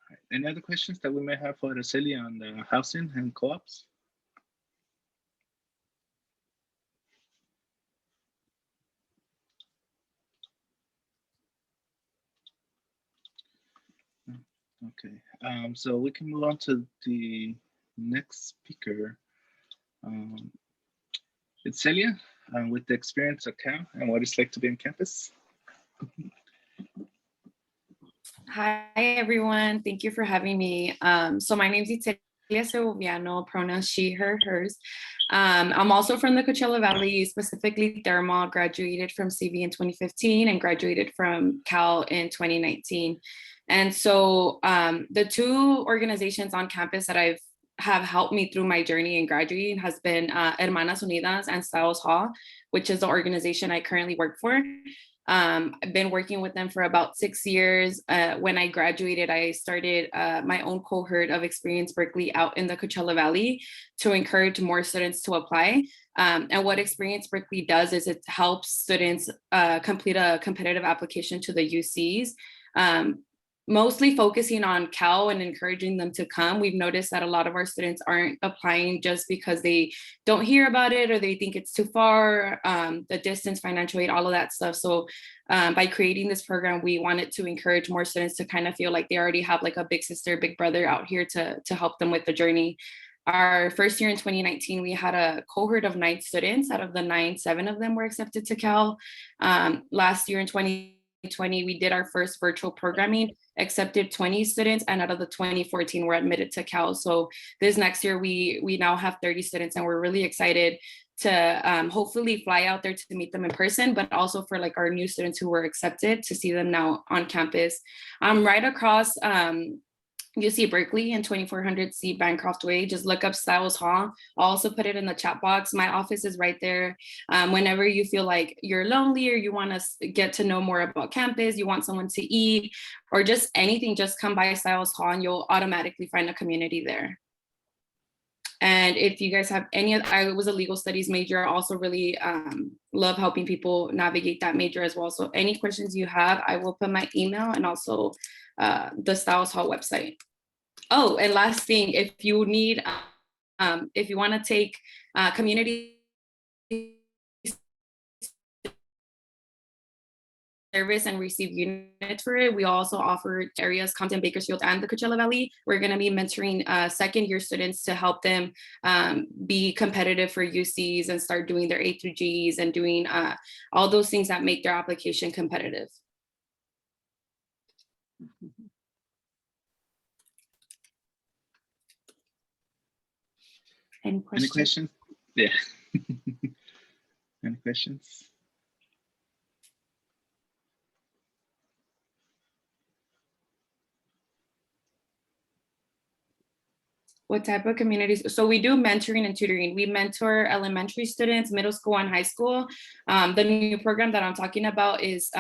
Speaker 1: Right. Any other questions that we may have for Araceli on the housing and co-ops? Okay, so we can move on to the next speaker. It's Celia with the experience at Cal and what it's like to be on campus.
Speaker 10: Hi, everyone. Thank you for having me. So my name is Celia Segoviano, pronouns she, her, hers. I'm also from the Coachella Valley, specifically Thermal, graduated from CV in 2015 and graduated from Cal in 2019. And so the two organizations on campus that have helped me through my journey in graduating has been Hermanas Unidas and Styles Hall, which is the organization I currently work for. I've been working with them for about 6 years. When I graduated, I started my own cohort of Experience Berkeley out in the Coachella Valley to encourage more students to apply. And what Experience Berkeley does is it helps students complete a competitive application to the UCs. Mostly focusing on Cal and encouraging them to come. We've noticed that a lot of our students aren't applying just because they don't hear about it or they think it's too far, the distance, financial aid, all of that stuff. So by creating this program, we wanted to encourage more students to kind of feel like they already have like a big sister, big brother out here to help them with the journey. Our first year in 2019, we had a cohort of 9 students. Out of the 9, 7 of them were accepted to Cal. Last year in 2020, we did our first virtual programming, accepted 20 students, and out of the 2014 were admitted to Cal. So this next year we now have 30 students, and we're really excited to hopefully fly out there to meet them in person, but also for like our new students who were accepted to see them now on campus. Right across UC Berkeley in 2400 C Bancroft Way. Just look up Styles Hall. I'll also put it in the chat box. My office is right there. Whenever you feel like you're lonely or you want to get to know more about campus, you want someone to eat or just anything, just come by Styles Hall and you'll automatically find a community there. And if you guys have any, I was a legal studies major, I also really love helping people navigate that major as well. So any questions you have, I will put my email and also the Styles Hall website. Oh, and last thing, if you need, if you want to take community service and receive units for it, we also offer areas, Compton, Bakersfield, and the Coachella Valley. We're going to be mentoring second year students to help them be competitive for UCs and start doing their A through Gs and doing all those things that make their application competitive. Any questions?
Speaker 1: Yeah. Any questions?
Speaker 10: What type of communities? So we do mentoring and tutoring. We mentor elementary students, middle school and high school. The new program that I'm talking about is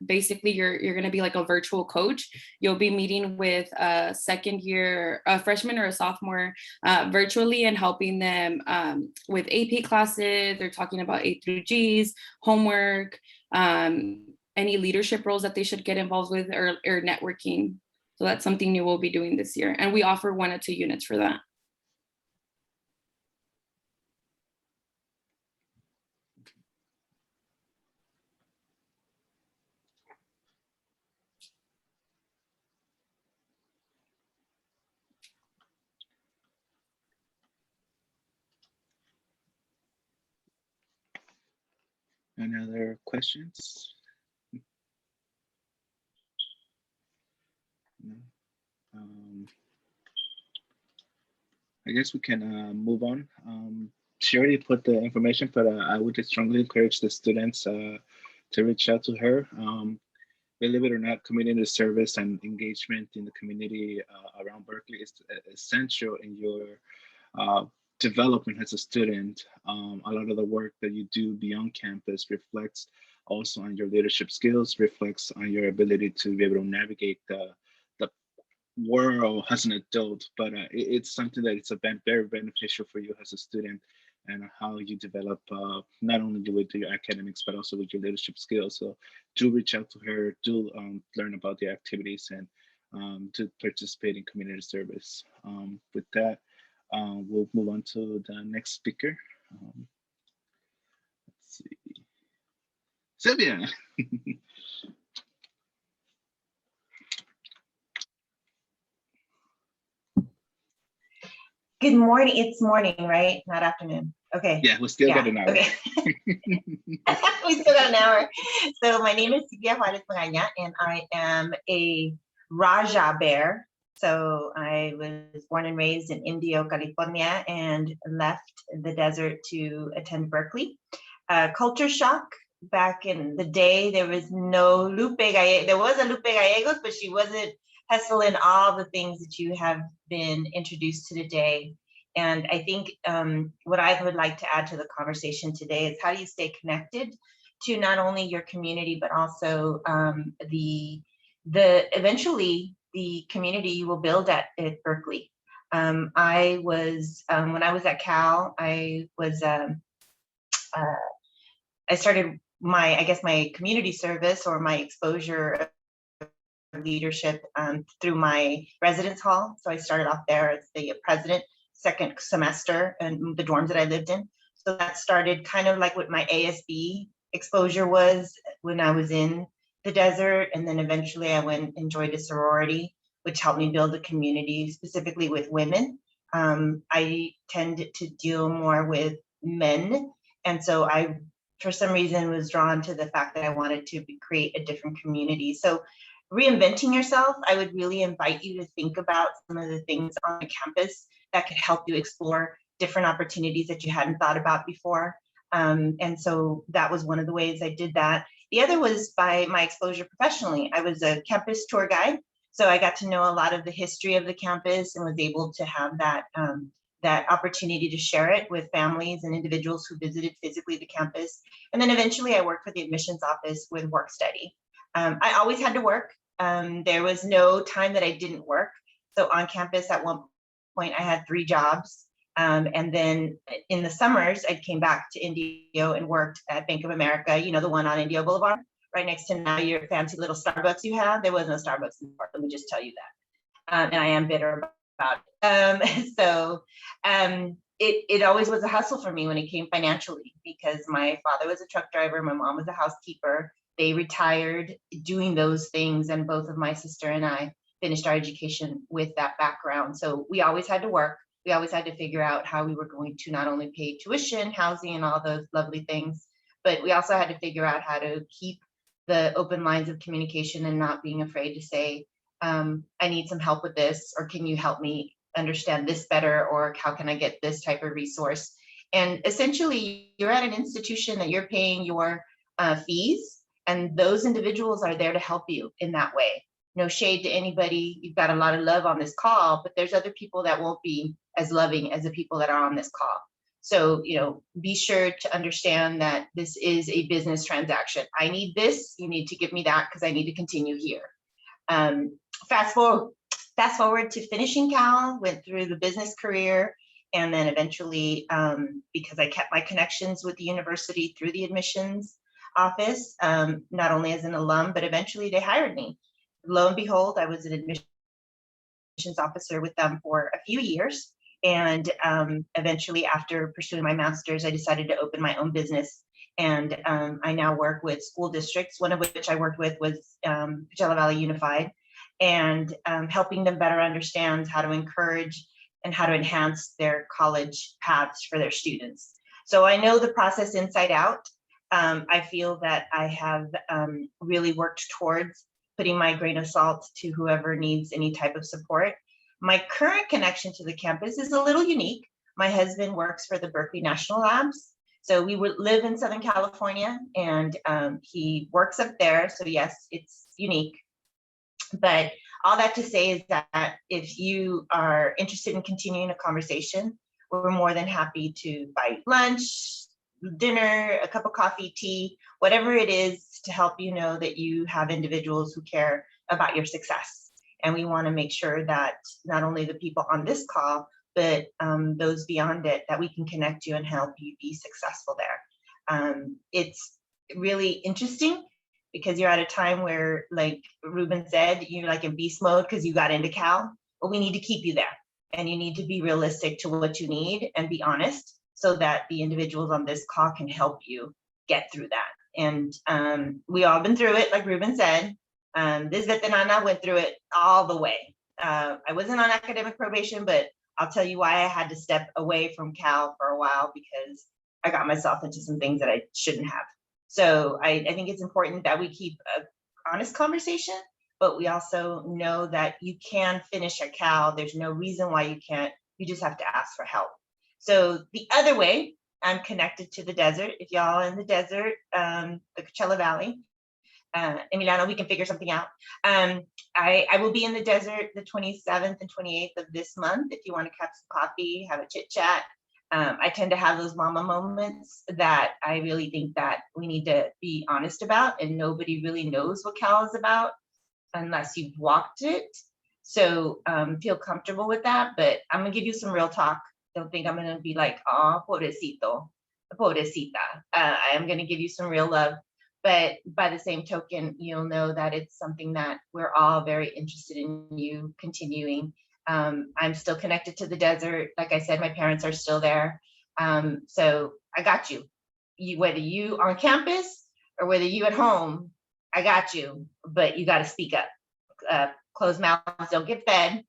Speaker 10: basically you're going to be like a virtual coach. You'll be meeting with a second year, a freshman or a sophomore virtually and helping them with AP classes. They're talking about A through Gs, homework, any leadership roles that they should get involved with or networking. So that's something new we'll be doing this year. And we offer 1 or 2 units for that.
Speaker 1: Any other questions? No. I guess we can move on. She already put the information, but I would strongly encourage the students to reach out to her. believe it or not, community service and engagement in the community around Berkeley is essential in your development as a student. A lot of the work that you do beyond campus reflects also on your leadership skills, reflects on your ability to be able to navigate the world as an adult, but it's something that it's very beneficial for you as a student, and how you develop not only with your academics but also with your leadership skills. So do reach out to her, do learn about the activities, and to participate in community service. With that, we'll move on to the next speaker. Let's see, Sylvia.
Speaker 4: Good morning. It's morning, right? Not afternoon. Okay.
Speaker 1: Yeah, we still got an hour.
Speaker 4: Okay. We still got an hour. So my name is Sylvia Juarez Magaña, and I am a Raja bear. So I was born and raised in Indio, California, and left the desert to attend Berkeley. Culture shock. Back in the day, there was no Lupe Gallegos. There was a Lupe Gallegos, but she wasn't hustling all the things that you have been introduced to today. And I think what I would like to add to the conversation today is, how do you stay connected to not only your community, but also eventually the community you will build at Berkeley. I was when I was at Cal, I started my community service, or my exposure leadership through my residence hall. So I started off there as the president, second semester, and the dorms that I lived in. So that started kind of like what my ASB exposure was when I was in the desert. And then eventually I went and joined a sorority, which helped me build a community specifically with women. I tended to deal more with men. And so I, for some reason, was drawn to the fact that I wanted to create a different community. So reinventing yourself, I would really invite you to think about some of the things on the campus that could help you explore different opportunities that you hadn't thought about before. And so that was one of the ways I did that. The other was by my exposure professionally. I was a campus tour guide, so I got to know a lot of the history of the campus and was able to have that that opportunity to share it with families and individuals who visited physically the campus. And then eventually I worked for the admissions office with work study. I always had to work. There was no time that I didn't work. So on campus at one point I had 3 jobs. And then in the summers, I came back to Indio and worked at Bank of America, you know, the one on Indio Boulevard, right next to now your fancy little Starbucks you have. There was no Starbucks in the park, let me just tell you that. And I am bitter about it. It always was a hustle for me when it came financially, because my father was a truck driver, my mom was a housekeeper. They retired doing those things, and both of my sister and I finished our education with that background. So we always had to work. We always had to figure out how we were going to not only pay tuition, housing, and all those lovely things, but we also had to figure out how to keep the open lines of communication and not being afraid to say, I need some help with this, or can you help me understand this better, or how can I get this type of resource? And essentially, you're at an institution that you're paying your fees, and those individuals are there to help you in that way. No shade to anybody. You've got a lot of love on this call, but there's other people that won't be as loving as the people that are on this call. So, you know, be sure to understand that this is a business transaction. I need this, you need to give me that, because I need to continue here. Fast forward to finishing Cal, went through the business career, and then eventually, because I kept my connections with the university through the admissions office, not only as an alum, but eventually they hired me. Lo and behold, I was an admissions officer with them for a few years. And eventually, after pursuing my master's, I decided to open my own business. And I now work with school districts, one of which I worked with was Coachella Valley Unified, and helping them better understand how to encourage and how to enhance their college paths for their students. So I know the process inside out. I feel that I have really worked towards putting my grain of salt to whoever needs any type of support. My current connection to the campus is a little unique. My husband works for the Berkeley National Labs. So we would live in Southern California, and he works up there. So yes, it's unique. But all that to say is that if you are interested in continuing a conversation, we're more than happy to buy lunch, dinner, a cup of coffee, tea, whatever it is to help you know that you have individuals who care about your success. And we want to make sure that not only the people on this call, but those beyond it, that we can connect you and help you be successful there. It's really interesting because you're at a time where, like Ruben said, you're like in beast mode because you got into Cal. But we need to keep you there, and you need to be realistic to what you need and be honest, so that the individuals on this call can help you get through that. And we all been through it, like Ruben said. This veterana went through it all the way. I wasn't on academic probation, but I'll tell you why I had to step away from Cal for a while, because I got myself into some things that I shouldn't have. So I think it's important that we keep an honest conversation, but we also know that you can finish at Cal. There's no reason why you can't. You just have to ask for help. So the other way, I'm connected to the desert. If y'all are in the desert, the Coachella Valley, Emiliano, we can figure something out. I will be in the desert the 27th and 28th of this month. If you want to catch some coffee, have a chit chat. I tend to have those mama moments that I really think that we need to be honest about, and nobody really knows what Cal is about unless you've walked it. So feel comfortable with that, but I'm gonna give you some real talk. Don't think I'm gonna be like, oh, pobrecito, pobrecita. I am gonna give you some real love, but by the same token, you'll know that it's something that we're all very interested in you continuing. I'm still connected to the desert. Like I said, my parents are still there. So I got you. Whether you on campus or whether you at home, I got you, but you got to speak up. Closed mouths don't get fed.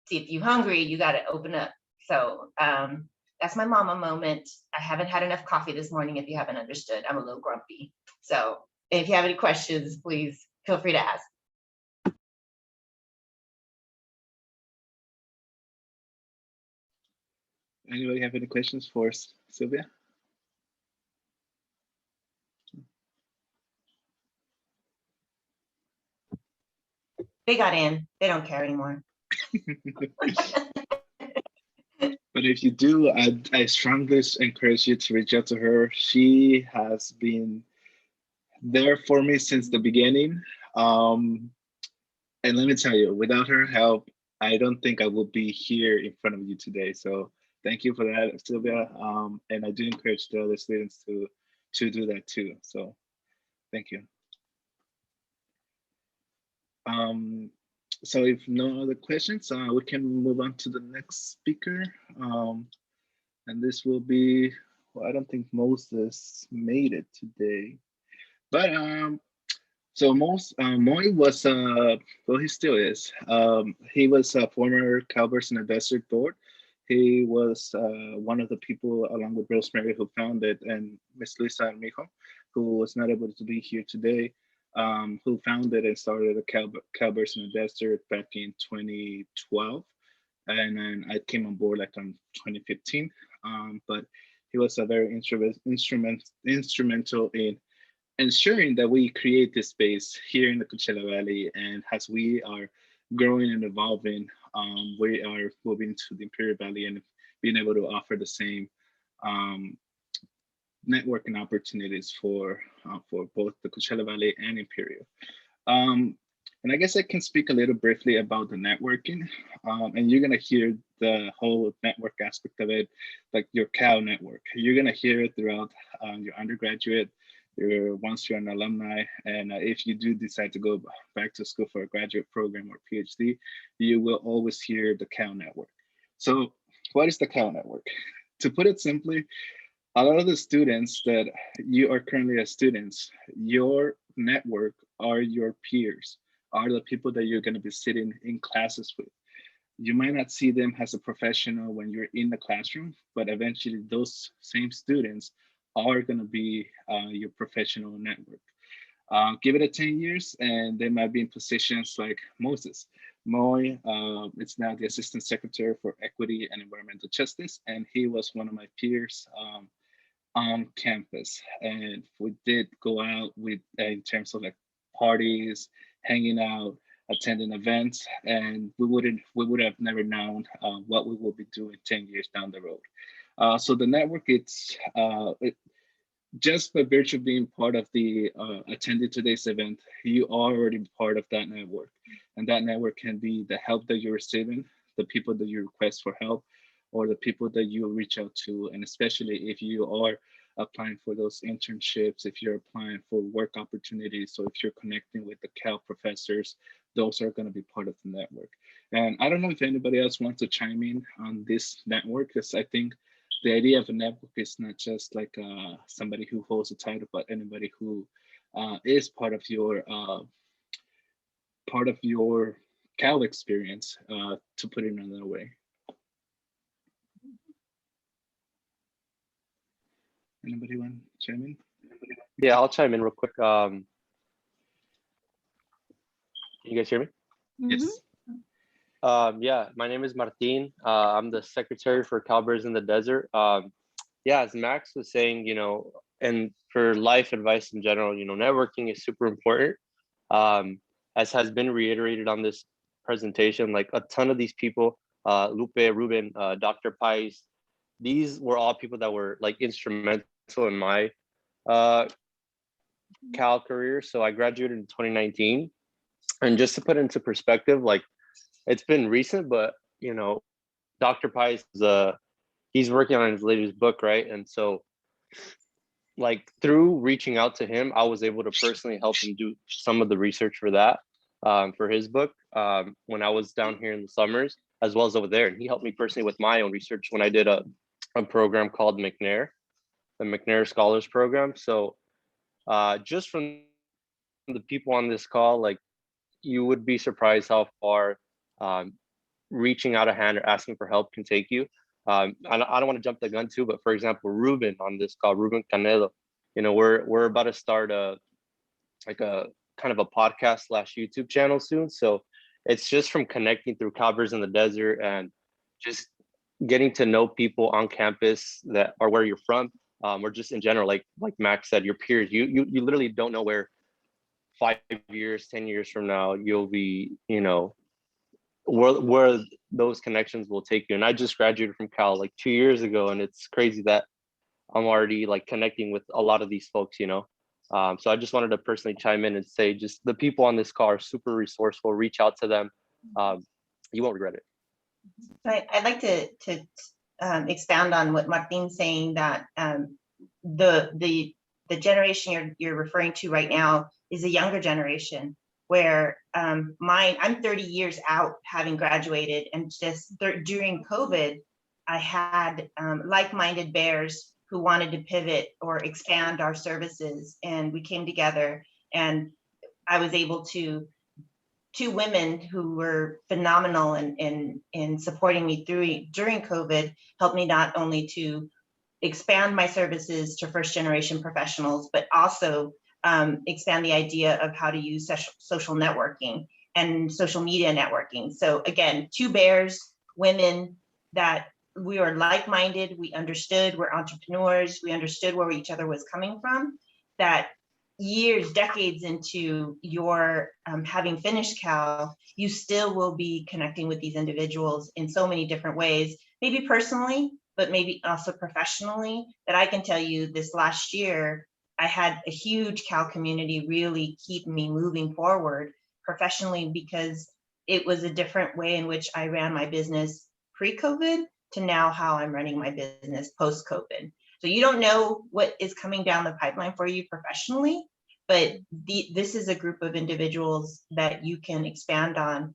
Speaker 4: See, if you're hungry, you got to open up. So that's my mama moment. I haven't had enough coffee this morning. If you haven't understood, I'm a little grumpy. So if you have any questions, please feel free to ask.
Speaker 1: Anybody have any questions for Sylvia?
Speaker 4: They got in. They don't care anymore.
Speaker 1: But if you do, I strongly encourage you to reach out to her. She has been there for me since the beginning. And let me tell you, without her help, I don't think I would be here in front of you today. So thank you for that, Sylvia. And I do encourage the other students to do that too. So thank you. So if no other questions, we can move on to the next speaker. And this will be, well, I don't think Moses made it today, but so Moy was, well, he still is. He was a former Calvers in the Desert board. He was one of the people, along with Rosemary, who founded, and Miss Lisa Armijo, who was not able to be here today, who founded and started a Calvers in the Desert back in 2012. And then I came on board like on 2015. But he was a very instrumental in ensuring that we create this space here in the Coachella Valley. And as we are growing and evolving, we are moving to the Imperial Valley and being able to offer the same networking opportunities for both the Coachella Valley and Imperial. And I guess I can speak a little briefly about the networking, and you're gonna hear the whole network aspect of it, like your Cal network. You're gonna hear it throughout your undergraduate, once you're an alumni, and if you do decide to go back to school for a graduate program or PhD, you will always hear the Cal network. So what is the Cal network? To put it simply, a lot of the students that you are currently as students, your network are your peers, are the people that you're going to be sitting in classes with. You might not see them as a professional when you're in the classroom, but eventually those same students are going to be your professional network. Give it 10 years and they might be in positions like Moses. Moy is now the Assistant Secretary for Equity and Environmental Justice, and he was one of my peers on campus. And we did go out with in terms of like parties, hanging out, attending events, and we would have never known what we will be doing 10 years down the road. So the network, just by virtue of being part of the attending today's event, you are already part of that network. And that network can be the help that you're receiving, the people that you request for help, or the people that you reach out to. And especially if you are applying for those internships, if you're applying for work opportunities, so if you're connecting with the Cal professors, those are going to be part of the network. And I don't know if anybody else wants to chime in on this network, because I think the idea of a network is not just like somebody who holds a title, but anybody who is part of your Cal experience, to put it another way. Anybody want to chime in?
Speaker 11: Yeah, I'll chime in real quick. Can you guys hear me?
Speaker 1: Yes.
Speaker 11: Yeah, my name is Martin. I'm the secretary for Cowbirds in the Desert. Yeah, as Max was saying, and for life advice in general, networking is super important. As has been reiterated on this presentation, like a ton of these people, Lupe, Ruben, Dr. Pais, these were all people that were like instrumental in my Cal career. So I graduated in 2019. And just to put into perspective, like it's been recent, but Dr. Pais, he's working on his latest book, right? And so like through reaching out to him, I was able to personally help him do some of the research for that, for his book, when I was down here in the summers, as well as over there. And he helped me personally with my own research when I did a program called McNair, the McNair Scholars Program. So just from the people on this call, like you would be surprised how far reaching out a hand or asking for help can take you. I don't want to jump the gun too, but for example, Ruben on this call, Ruben Canedo, we're about to start a kind of a podcast / YouTube channel soon. So it's just from connecting through Cowbirds in the Desert and just getting to know people on campus that are where you're from, or just in general, like Max said, your peers. You literally don't know where 5 years, 10 years from now you'll be, where those connections will take you. And I just graduated from Cal like 2 years ago, and it's crazy that I'm already like connecting with a lot of these folks, So I just wanted to personally chime in and say, just the people on this call are super resourceful. Reach out to them. You won't regret it.
Speaker 4: I'd like to expound on what Martin's saying, that the generation you're referring to right now is a younger generation, where I'm 30 years out having graduated, and just during COVID, I had like-minded bears who wanted to pivot or expand our services, and we came together, and I was able to, two women who were phenomenal in supporting me during COVID, helped me not only to expand my services to first generation professionals, but also expand the idea of how to use social networking and social media networking. So again, two bears, women that we were like-minded, we understood, we're entrepreneurs, we understood where each other was coming from, that years, decades into your having finished Cal, you still will be connecting with these individuals in so many different ways, maybe personally, but maybe also professionally. That I can tell you this last year, I had a huge Cal community really keep me moving forward professionally, because it was a different way in which I ran my business pre-COVID to now how I'm running my business post-COVID. So you don't know what is coming down the pipeline for you professionally, but this is a group of individuals that you can expand on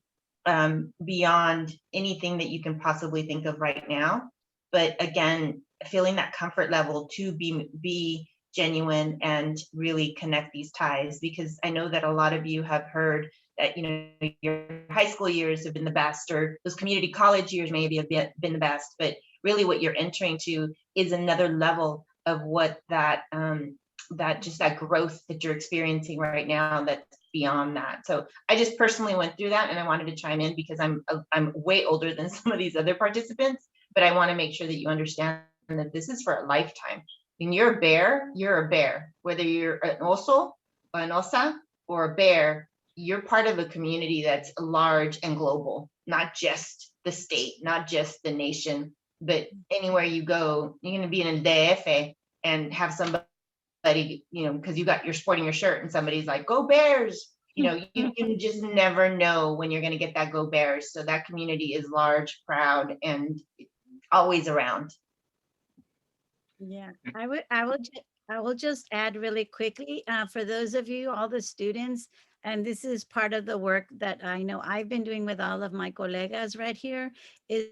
Speaker 4: beyond anything that you can possibly think of right now. But again, feeling that comfort level to be genuine and really connect these ties, because I know that a lot of you have heard that your high school years have been the best, or those community college years maybe have been the best, but really what you're entering to is another level of what that growth that you're experiencing right now that's beyond that. So I just personally went through that, and I wanted to chime in because I'm way older than some of these other participants, but I want to make sure that you understand that this is for a lifetime. When you're a bear, you're a bear. Whether you're an oso, an osa, or a bear, you're part of a community that's large and global, not just the state, not just the nation, but anywhere you go, you're going to be in a DF and have somebody, because you're sporting your shirt and somebody's like, go Bears. You just never know when you're going to get that go Bears. So that community is large, proud, and always around.
Speaker 5: Yeah, I will just add really quickly, for those of you, all the students, and this is part of the work that I know I've been doing with all of my colegas right here, is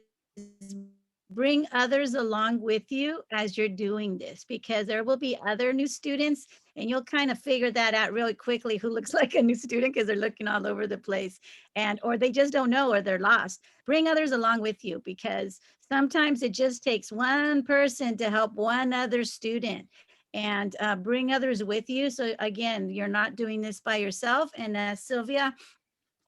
Speaker 5: bring others along with you as you're doing this, because there will be other new students and you'll kind of figure that out really quickly who looks like a new student because they're looking all over the place, and or they just don't know or they're lost. Bring others along with you, because sometimes it just takes one person to help one other student, and bring others with you. So again, you're not doing this by yourself. And as Sylvia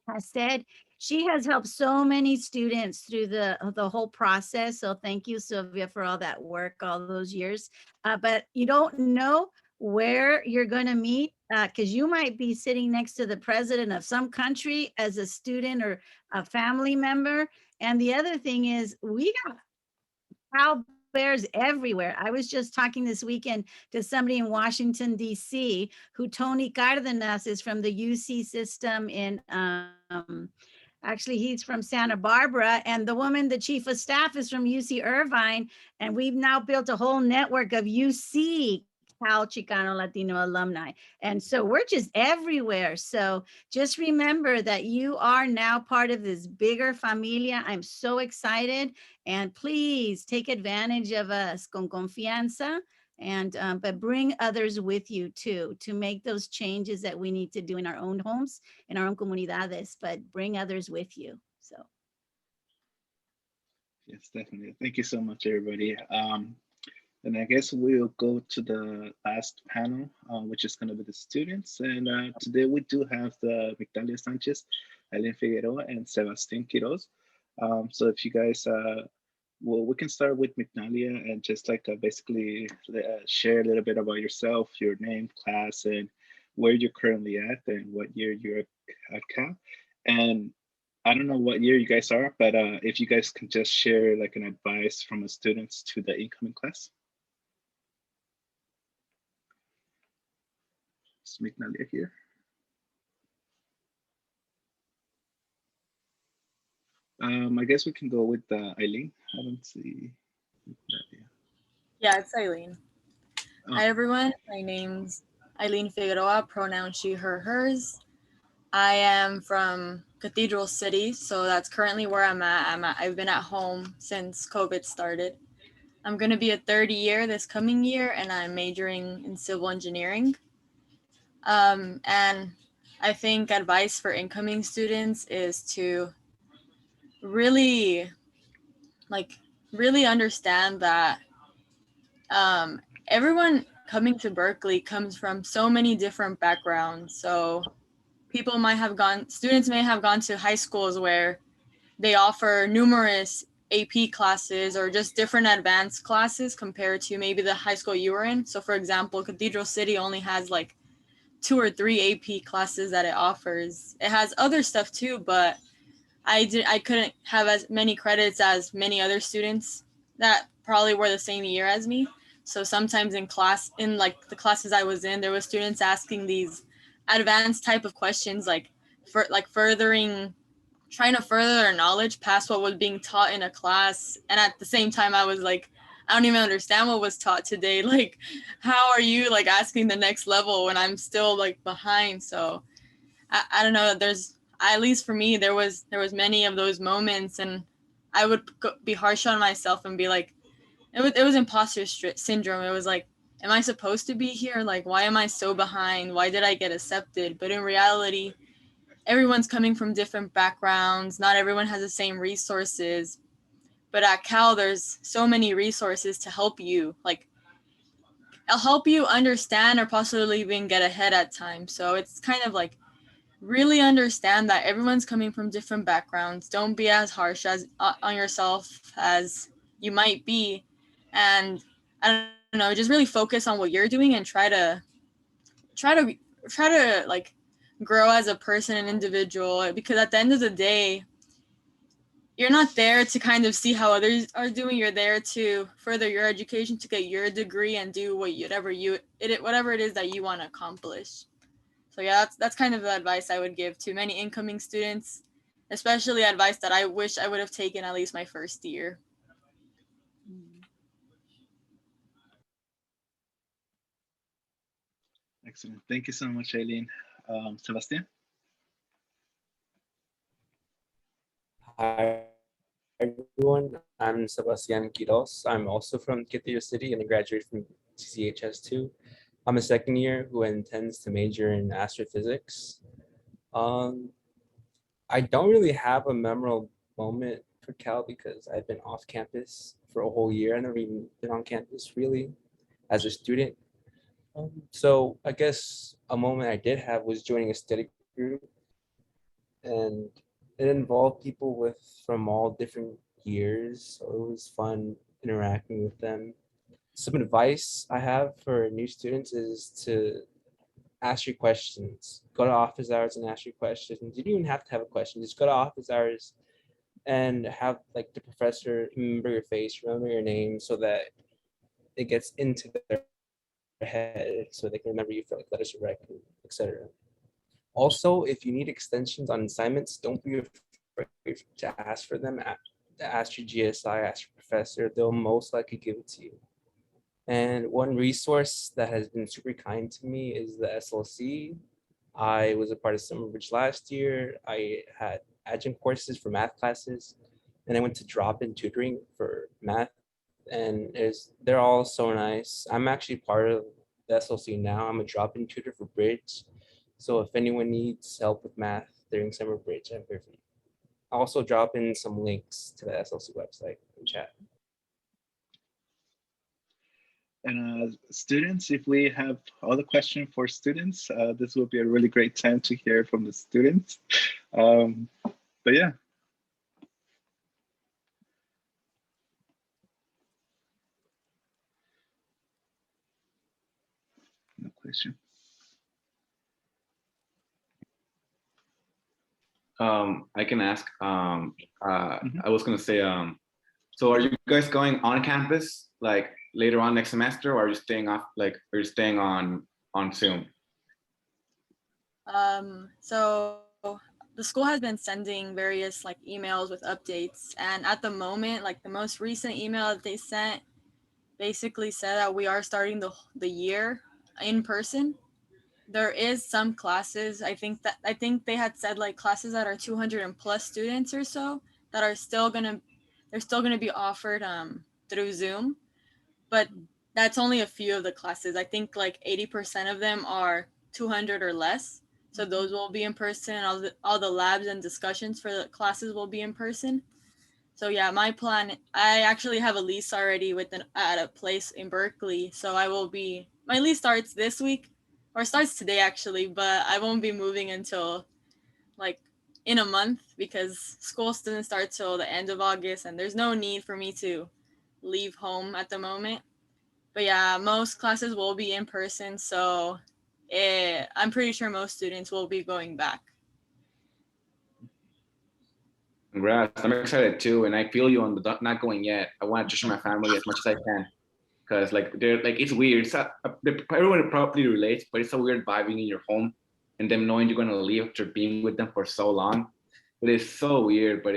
Speaker 5: has said, she has helped so many students through the whole process. So thank you, Sylvia, for all that work all those years. But you don't know where you're going to meet, because you might be sitting next to the president of some country as a student or a family member. And the other thing is, we got proud bears everywhere. I was just talking this weekend to somebody in Washington, D.C., who Tony Cardenas is from the UC system in, actually, he's from Santa Barbara, and the woman, the chief of staff, is from UC Irvine, and we've now built a whole network of UC Cal Chicano Latino alumni. And so we're just everywhere. So just remember that you are now part of this bigger familia. I'm so excited, and please take advantage of us con confianza, and but bring others with you too, to make those changes that we need to do in our own homes, in our own comunidades, but bring others with you. So
Speaker 1: Yes, definitely. Thank you so much, everybody. And I guess we'll go to the last panel, which is going to be the students. And today we do have the Migdalia Sanchez, Eileen Figueroa, and Sebastian Quiroz. So if you guys, well, we can start with Migdalia and just like basically share a little bit about yourself, your name, class, and where you're currently at, and what year you're at Cal. And I don't know what year you guys are, but if you guys can just share like an advice from the students to the incoming class. Migdalia here. I guess we can go with Eileen. I don't see Migdalia.
Speaker 12: Yeah, it's Eileen. Hi, everyone. My name's Eileen Figueroa, pronoun she, her, hers. I am from Cathedral City, so that's currently where I'm at. I've been at home since COVID started. I'm going to be a third year this coming year, and I'm majoring in civil engineering. And I think advice for incoming students is to really understand that everyone coming to Berkeley comes from so many different backgrounds. So students may have gone to high schools where they offer numerous AP classes or just different advanced classes compared to maybe the high school you were in. So for example, Cathedral City only has like 2 or 3 AP classes that it offers. It has other stuff too, but I couldn't have as many credits as many other students that probably were the same year as me. So sometimes in like the classes I was in, there were students asking these advanced type of questions, trying to further their knowledge past what was being taught in a class. And at the same time, I was like, I don't even understand what was taught today. Like, how are you like asking the next level when I'm still like behind? So I don't know. At least for me, there was many of those moments, and I would be harsh on myself and be like, it was imposter syndrome. It was like, am I supposed to be here? Like, why am I so behind? Why did I get accepted? But in reality, everyone's coming from different backgrounds. Not everyone has the same resources. But at Cal, there's so many resources to help you. Like, I'll help you understand or possibly even get ahead at times. So it's kind of like, really understand that everyone's coming from different backgrounds. Don't be as harsh as on yourself as you might be. And I don't know, just really focus on what you're doing and try to like grow as a person and individual, because at the end of the day, you're not there to kind of see how others are doing. You're there to further your education, to get your degree and do whatever it is that you want to accomplish. So yeah, that's kind of the advice I would give to many incoming students, especially advice that I wish I would have taken at least my first year.
Speaker 1: Excellent. Thank you so much, Aileen. Sebastian?
Speaker 13: Hi, everyone. I'm Sebastian Quiros. I'm also from Quito City and I graduated from TCHS 2. I'm a second year who intends to major in astrophysics. I don't really have a memorable moment for Cal because I've been off campus for a whole year. I've never even been on campus really as a student. So I guess a moment I did have was joining a study group, and it involved people from all different years. So it was fun interacting with them. Some advice I have for new students is to ask your questions. Go to office hours and ask your questions. You don't even have to have a question. Just go to office hours and have like the professor remember your face, remember your name, so that it gets into their head, so they can remember you for like letters of record, etc. Also, if you need extensions on assignments, don't be afraid to ask for them. Ask your GSI, ask your professor. They'll most likely give it to you. And one resource that has been super kind to me is the SLC. I was a part of Summer Bridge last year. I had adjunct courses for math classes, and I went to drop-in tutoring for math. And they're all so nice. I'm actually part of the SLC now. I'm a drop-in tutor for Bridge. So if anyone needs help with math during Summer Bridge, I'm here for you. I'll also drop in some links to the SLC website in chat.
Speaker 1: And students, if we have other questions for students, this will be a really great time to hear from the students. But yeah. No question.
Speaker 7: I can ask. I was gonna say, so are you guys going on campus like later on next semester, or are you staying off, like, are you staying on Zoom?
Speaker 12: So the school has been sending various like emails with updates, and at the moment, like the most recent email that they sent basically said that we are starting the year in person. There is some classes, I think they had said like classes that are 200 and plus students or so that are still gonna be offered through Zoom, but that's only a few of the classes. I think like 80% of them are 200 or less, so those will be in person. All the labs and discussions for the classes will be in person. So yeah, my plan, I actually have a lease already at a place in Berkeley. So my lease starts this week, or starts today actually, but I won't be moving until like in a month because school doesn't start till the end of August, and there's no need for me to leave home at the moment. But yeah, most classes will be in person, so I'm pretty sure most students will be going back.
Speaker 7: Congrats! I'm excited too, and I feel you on the not going yet. I want to show my family as much as I can, because like they're like, it's weird. It's not, everyone probably relates, but it's a weird vibing in your home and them knowing you're gonna leave after being with them for so long. It is so weird, but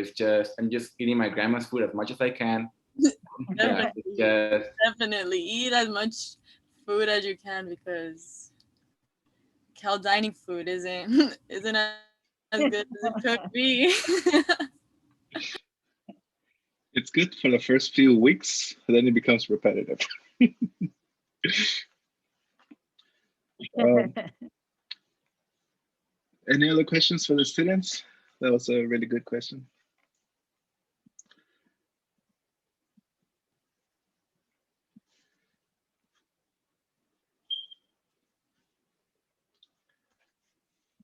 Speaker 7: I'm just eating my grandma's food as much as I can.
Speaker 12: Definitely eat as much food as you can, because Cal dining food isn't as good as it could be.
Speaker 1: It's good for the first few weeks, then it becomes repetitive. Any other questions for the students? That was a really good question.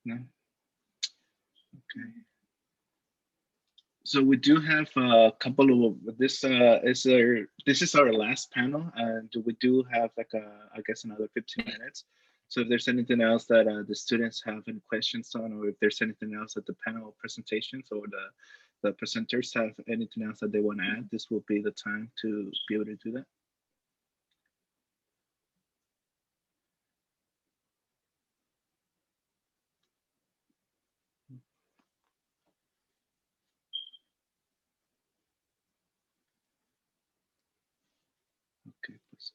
Speaker 1: No? Okay. So we do have a couple of this is our last panel, and we do have like I guess another 15 minutes. So if there's anything else that the students have any questions on, or if there's anything else that the panel presentations or the presenters have anything else that they want to add, this will be the time to be able to do that. Okay, pues,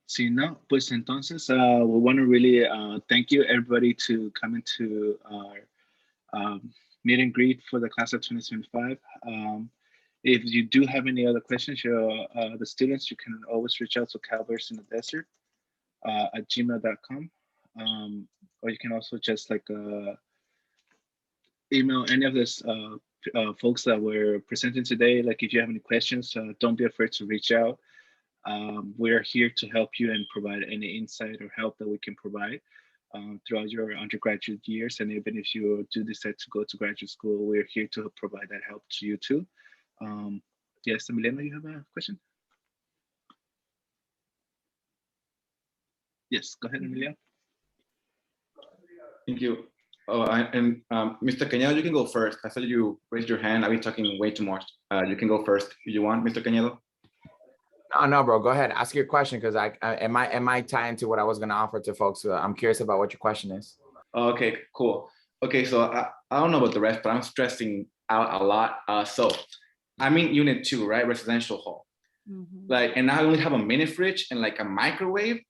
Speaker 1: si no, pues entonces we want to really thank you everybody to come into our meet and greet for the class of 2025. If you do have any other questions, the students, you can always reach out to Calvers in the Desert at gmail.com. Or you can also just like email any of this folks that were presenting today. Like if you have any questions, don't be afraid to reach out. We're here to help you and provide any insight or help that we can provide throughout your undergraduate years. And even if you do decide to go to graduate school, we're here to provide that help to you too. Yes, Emiliano, you have a question? Yes, go ahead, Emiliano.
Speaker 7: Thank you. Oh, Mr. Cañedo, you can go first. I saw you raised your hand. I've been talking way too much. You can go first if you want, Mr. Cañedo.
Speaker 8: No, bro, go ahead. Ask your question because it might tie into what I was going to offer to folks. I'm curious about what your question is.
Speaker 7: Okay, cool. Okay, so I don't know about the rest, but I'm stressing out a lot. So I'm in unit 2, right? Residential hall.
Speaker 5: Mhm.
Speaker 7: Like, and I only have a mini fridge and like a microwave.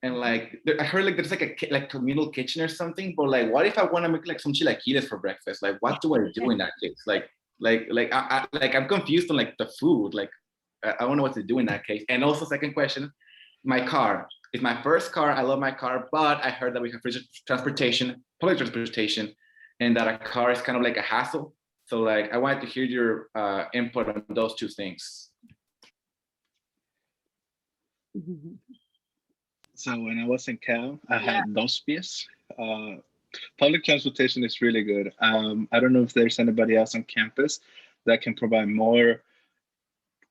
Speaker 7: And like, I heard like there's like a communal kitchen or something, but like, what if I want to make like some chilaquiles for breakfast? Like, what do I do in that case? I'm confused on like the food. Like, I don't know what to do in that case. And also, second question, my car. It's my first car. I love my car, but I heard that we have public transportation, and that a car is kind of like a hassle. So like, I wanted to hear your input on those two things.
Speaker 1: So when I was in Cal, I had dos pies. Public transportation is really good. I don't know if there's anybody else on campus that can provide more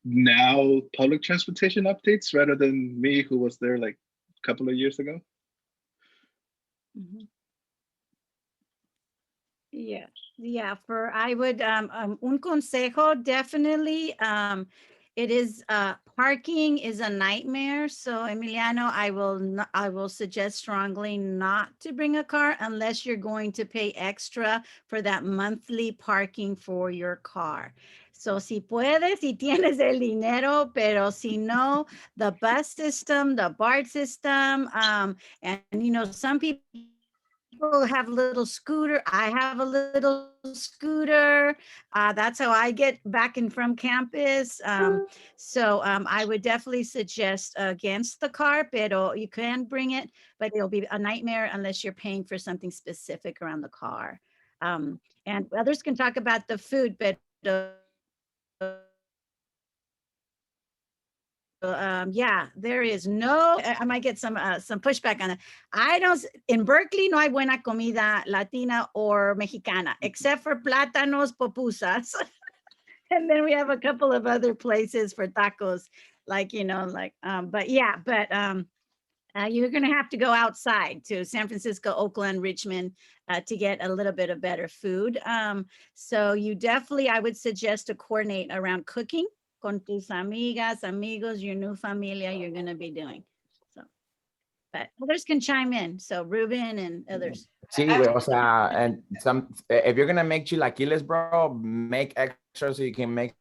Speaker 1: now public transportation updates rather than me, who was there like a couple of years ago.
Speaker 5: Mhm. Yeah, I would un consejo, definitely it is parking is a nightmare. So Emiliano, I will suggest strongly not to bring a car unless you're going to pay extra for that monthly parking for your car. So si puedes, si tienes el dinero, pero si no, the bus system, the BART system, and some people have a little scooter. I have a little scooter. That's how I get back and from campus. So I would definitely suggest against the car, pero you can bring it, but it'll be a nightmare unless you're paying for something specific around the car. And others can talk about the food, but yeah, there is no, I might get some pushback on it. In Berkeley, no hay buena comida Latina or Mexicana, except for plátanos, pupusas. And then we have a couple of other places for tacos, but you're going to have to go outside to San Francisco, Oakland, Richmond to get a little bit of better food. So you definitely, I would suggest to coordinate around cooking con tus amigas, amigos, your new familia you're going to be doing. So, but others can chime in. So Ruben and others.
Speaker 8: Sí, o sea, and if you're going to make chilaquiles, bro, make extra so you can make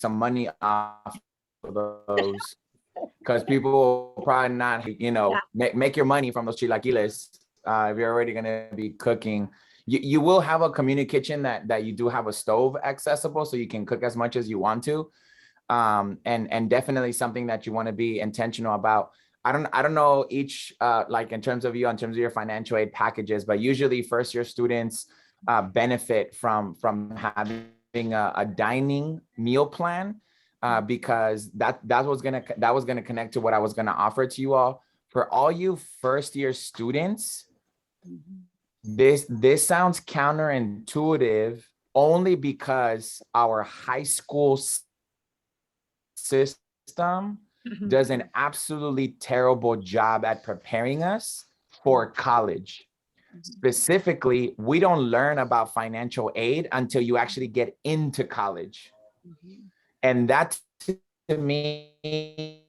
Speaker 8: some money off of those. Because people will probably not, make your money from those chilaquiles if you're already going to be cooking. You will have a community kitchen that you do have a stove accessible, so you can cook as much as you want to, and definitely something that you want to be intentional about. I don't know each like in terms of your financial aid packages, but usually first year students benefit from having a dining meal plan. Because that was gonna connect to what I was gonna offer to you all. For all you first year students, this sounds counterintuitive only because our high school system does an absolutely terrible job at preparing us for college. Specifically, we don't learn about financial aid until you actually get into college. And that, to me,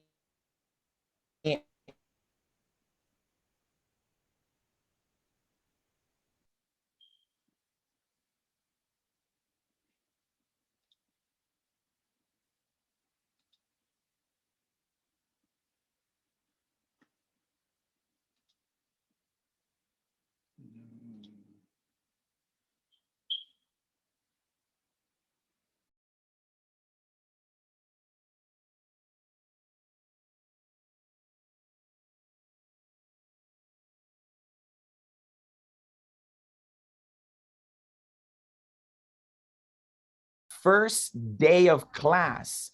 Speaker 8: first day of class,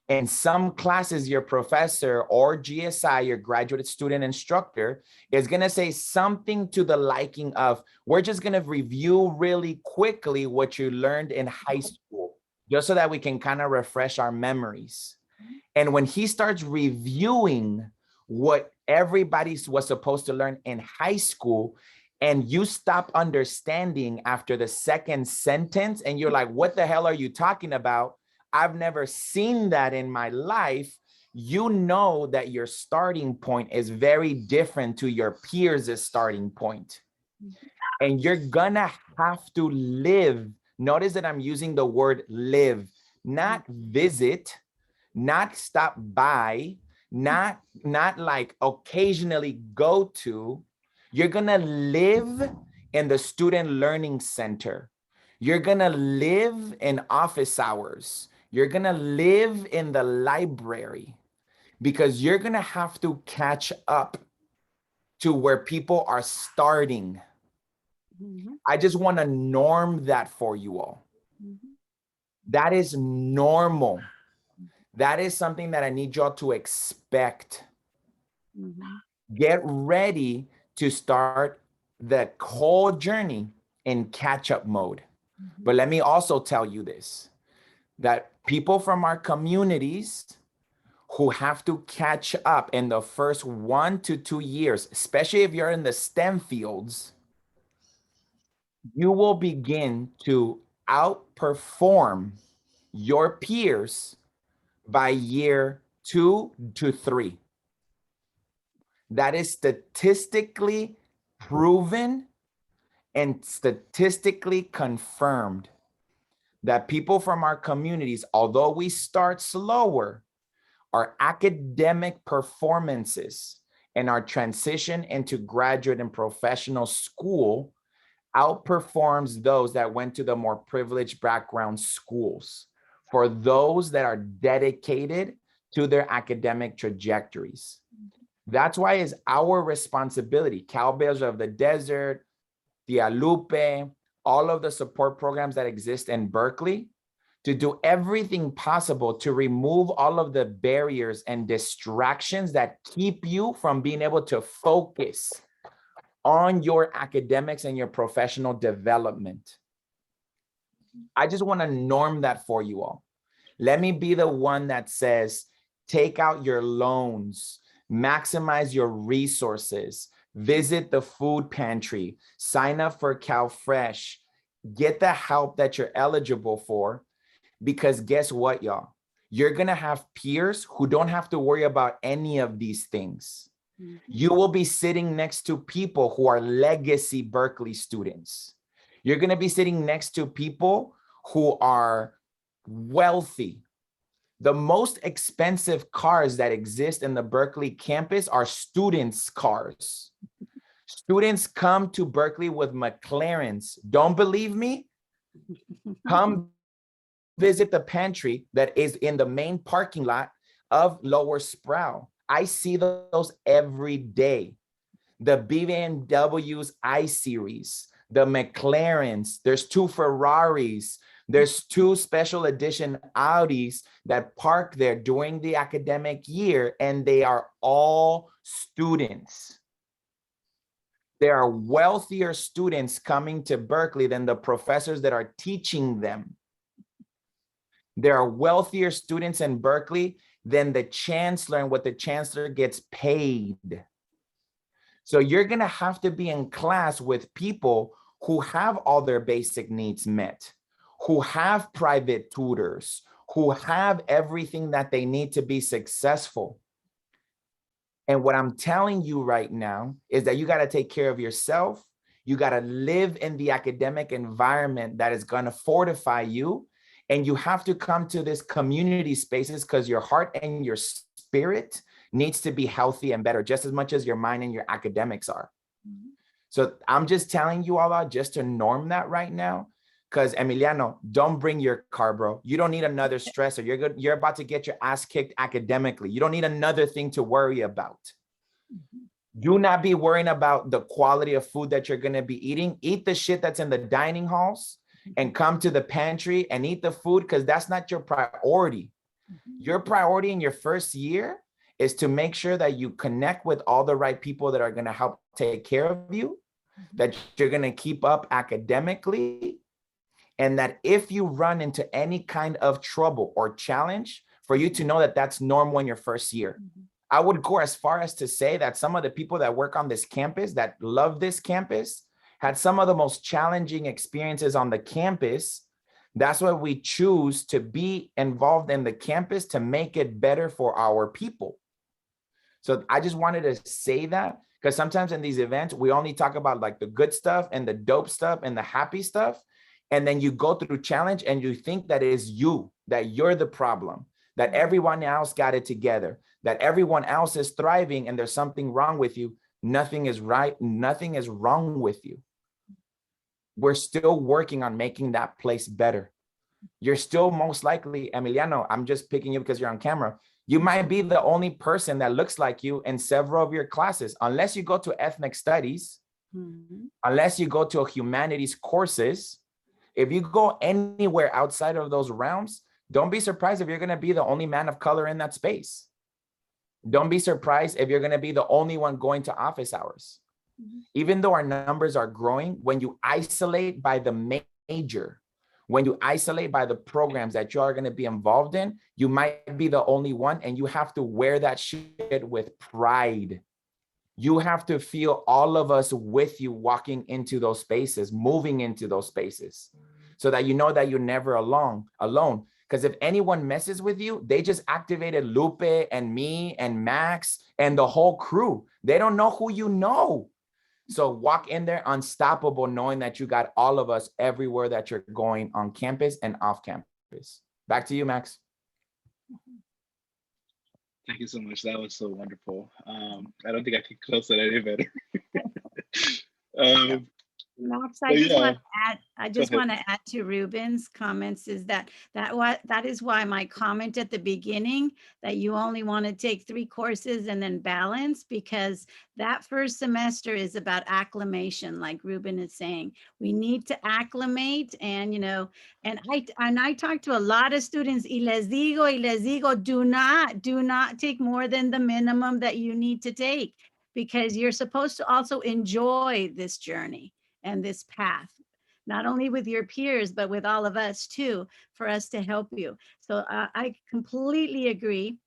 Speaker 8: in some classes, your professor or GSI, your graduate student instructor, is going to say something to the liking of, we're just going to review really quickly what you learned in high school, just so that we can kind of refresh our memories. And when he starts reviewing what everybody was supposed to learn in high school, and you stop understanding after the second sentence, and you're like, what the hell are you talking about? I've never seen that in my life. You know that your starting point is very different to your peers' starting point. And you're gonna have to live. Notice that I'm using the word live, not visit, not stop by, not like occasionally go to. You're gonna live in the student learning center. You're gonna live in office hours. You're gonna live in the library, because you're gonna have to catch up to where people are starting. I just want to norm that for you all. That is normal. That is something that I need y'all to expect. Get ready to start the whole journey in catch-up mode. But let me also tell you this, that people from our communities who have to catch up in the first 1 to 2 years, especially if you're in the STEM fields, you will begin to outperform your peers by year 2 to 3. That is statistically proven and statistically confirmed, that people from our communities, although we start slower, our academic performances and our transition into graduate and professional school outperforms those that went to the more privileged background schools, for those that are dedicated to their academic trajectories. That's why it's our responsibility, Cal Bears of the Desert, Tia Lupe, all of the support programs that exist in Berkeley, to do everything possible to remove all of the barriers and distractions that keep you from being able to focus on your academics and your professional development. I just want to norm that for you all. Let me be the one that says, take out your loans, maximize your resources, visit the food pantry, sign up for CalFresh, get the help that you're eligible for, because guess what, y'all? You're going to have peers who don't have to worry about any of these things. You will be sitting next to people who are legacy Berkeley students. You're going to be sitting next to people who are wealthy. The most expensive cars that exist in the Berkeley campus are students' cars. Students come to Berkeley with McLarens. Don't believe me? Come visit the pantry that is in the main parking lot of Lower Sproul. I see those every day. The BMW's I-Series, the McLarens, there's 2 Ferraris, there's 2 special edition Audis that park there during the academic year, and they are all students. There are wealthier students coming to Berkeley than the professors that are teaching them. There are wealthier students in Berkeley than the chancellor and what the chancellor gets paid. So you're going to have to be in class with people who have all their basic needs met, who have private tutors, who have everything that they need to be successful. And what I'm telling you right now is that you got to take care of yourself. You got to live in the academic environment that is going to fortify you. And you have to come to this community spaces because your heart and your spirit needs to be healthy and better, just as much as your mind and your academics are. Mm-hmm. So I'm just telling you all out just to norm that right now. Because Emiliano, don't bring your car, bro. You don't need another stressor. You're good. You're about to get your ass kicked academically. You don't need another thing to worry about. Mm-hmm. Do not be worrying about the quality of food that you're going to be eating. Eat the shit that's in the dining halls and come to the pantry and eat the food, because that's not your priority. Mm-hmm. Your priority in your first year is to make sure that you connect with all the right people that are going to help take care of you, mm-hmm. that you're going to keep up academically, and that if you run into any kind of trouble or challenge, for you to know that that's normal in your first year. Mm-hmm. I would go as far as to say that some of the people that work on this campus, that love this campus, had some of the most challenging experiences on the campus. That's why we choose to be involved in the campus, to make it better for our people. So I just wanted to say that, because sometimes in these events, we only talk about like the good stuff and the dope stuff and the happy stuff. And then you go through challenge and you think that it is you, that you're the problem, that everyone else got it together, that everyone else is thriving and there's something wrong with you. Nothing is right. Nothing is wrong with you. We're still working on making that place better. You're still most likely, Emiliano, I'm just picking you because you're on camera. You might be the only person that looks like you in several of your classes, unless you go to ethnic studies, mm-hmm. unless you go to humanities courses. If you go anywhere outside of those realms, don't be surprised if you're going to be the only man of color in that space. Don't be surprised if you're going to be the only one going to office hours. Mm-hmm. Even though our numbers are growing, when you isolate by the major, when you isolate by the programs that you are going to be involved in, you might be the only one, and you have to wear that shit with pride. You have to feel all of us with you walking into those spaces, moving into those spaces, so that you know that you're never alone. Because if anyone messes with you, they just activated Lupe and me and Max and the whole crew. They don't know who you know. So walk in there unstoppable, knowing that you got all of us everywhere that you're going, on campus and off campus. Back to you, Max.
Speaker 1: Thank you so much. That was so wonderful. I don't think I could close that any better.
Speaker 5: Max, I just want to add to Ruben's comments is that is why my comment at the beginning that you only want to take 3 courses and then balance, because that first semester is about acclimation, like Ruben is saying. We need to acclimate, and and I talk to a lot of students, y les digo, do not take more than the minimum that you need to take, because you're supposed to also enjoy this journey and this path, not only with your peers, but with all of us too, for us to help you. So I completely agree.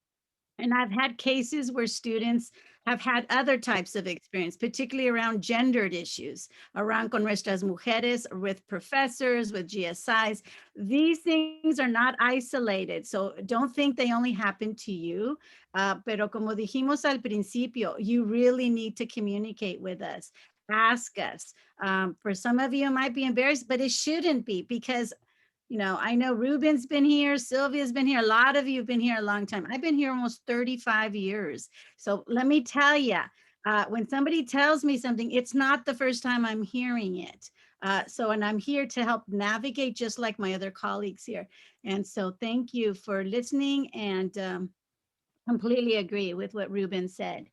Speaker 5: And I've had cases where students have had other types of experience, particularly around gendered issues, around con nuestras mujeres, with professors, with GSIs. These things are not isolated. So don't think they only happen to you. Pero como dijimos al principio, you really need to communicate with us. Ask us. For some of you, it might be embarrassed, but it shouldn't be, because I know Ruben's been here, Sylvia's been here, a lot of you have been here a long time. I've been here almost 35 years. So let me tell you, when somebody tells me something, it's not the first time I'm hearing it. And I'm here to help navigate, just like my other colleagues here. And so thank you for listening, and completely agree with what Ruben said.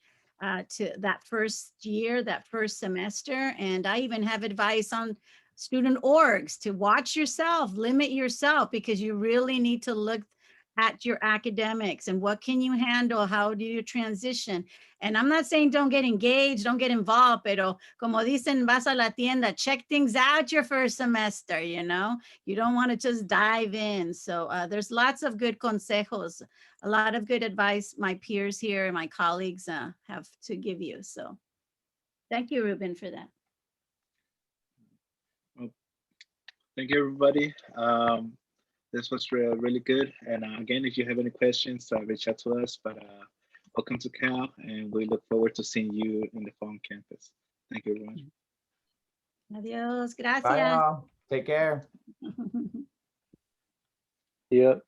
Speaker 5: To that first year, that first semester. And I even have advice on student orgs to watch yourself, limit yourself, because you really need to look at your academics and what can you handle? How do you transition? And I'm not saying don't get engaged, don't get involved, pero como dicen, vas a la tienda, check things out your first semester, you know? You don't want to just dive in. So there's lots of good consejos, a lot of good advice my peers here and my colleagues have to give you. So thank you, Ruben, for that.
Speaker 1: Well, thank you, everybody. This was really good. And again, if you have any questions, reach out to us. But welcome to Cal, and we look forward to seeing you in the fall campus. Thank you, everyone.
Speaker 5: Adios, gracias.
Speaker 8: Bye, y'all. Take care.
Speaker 11: Yep.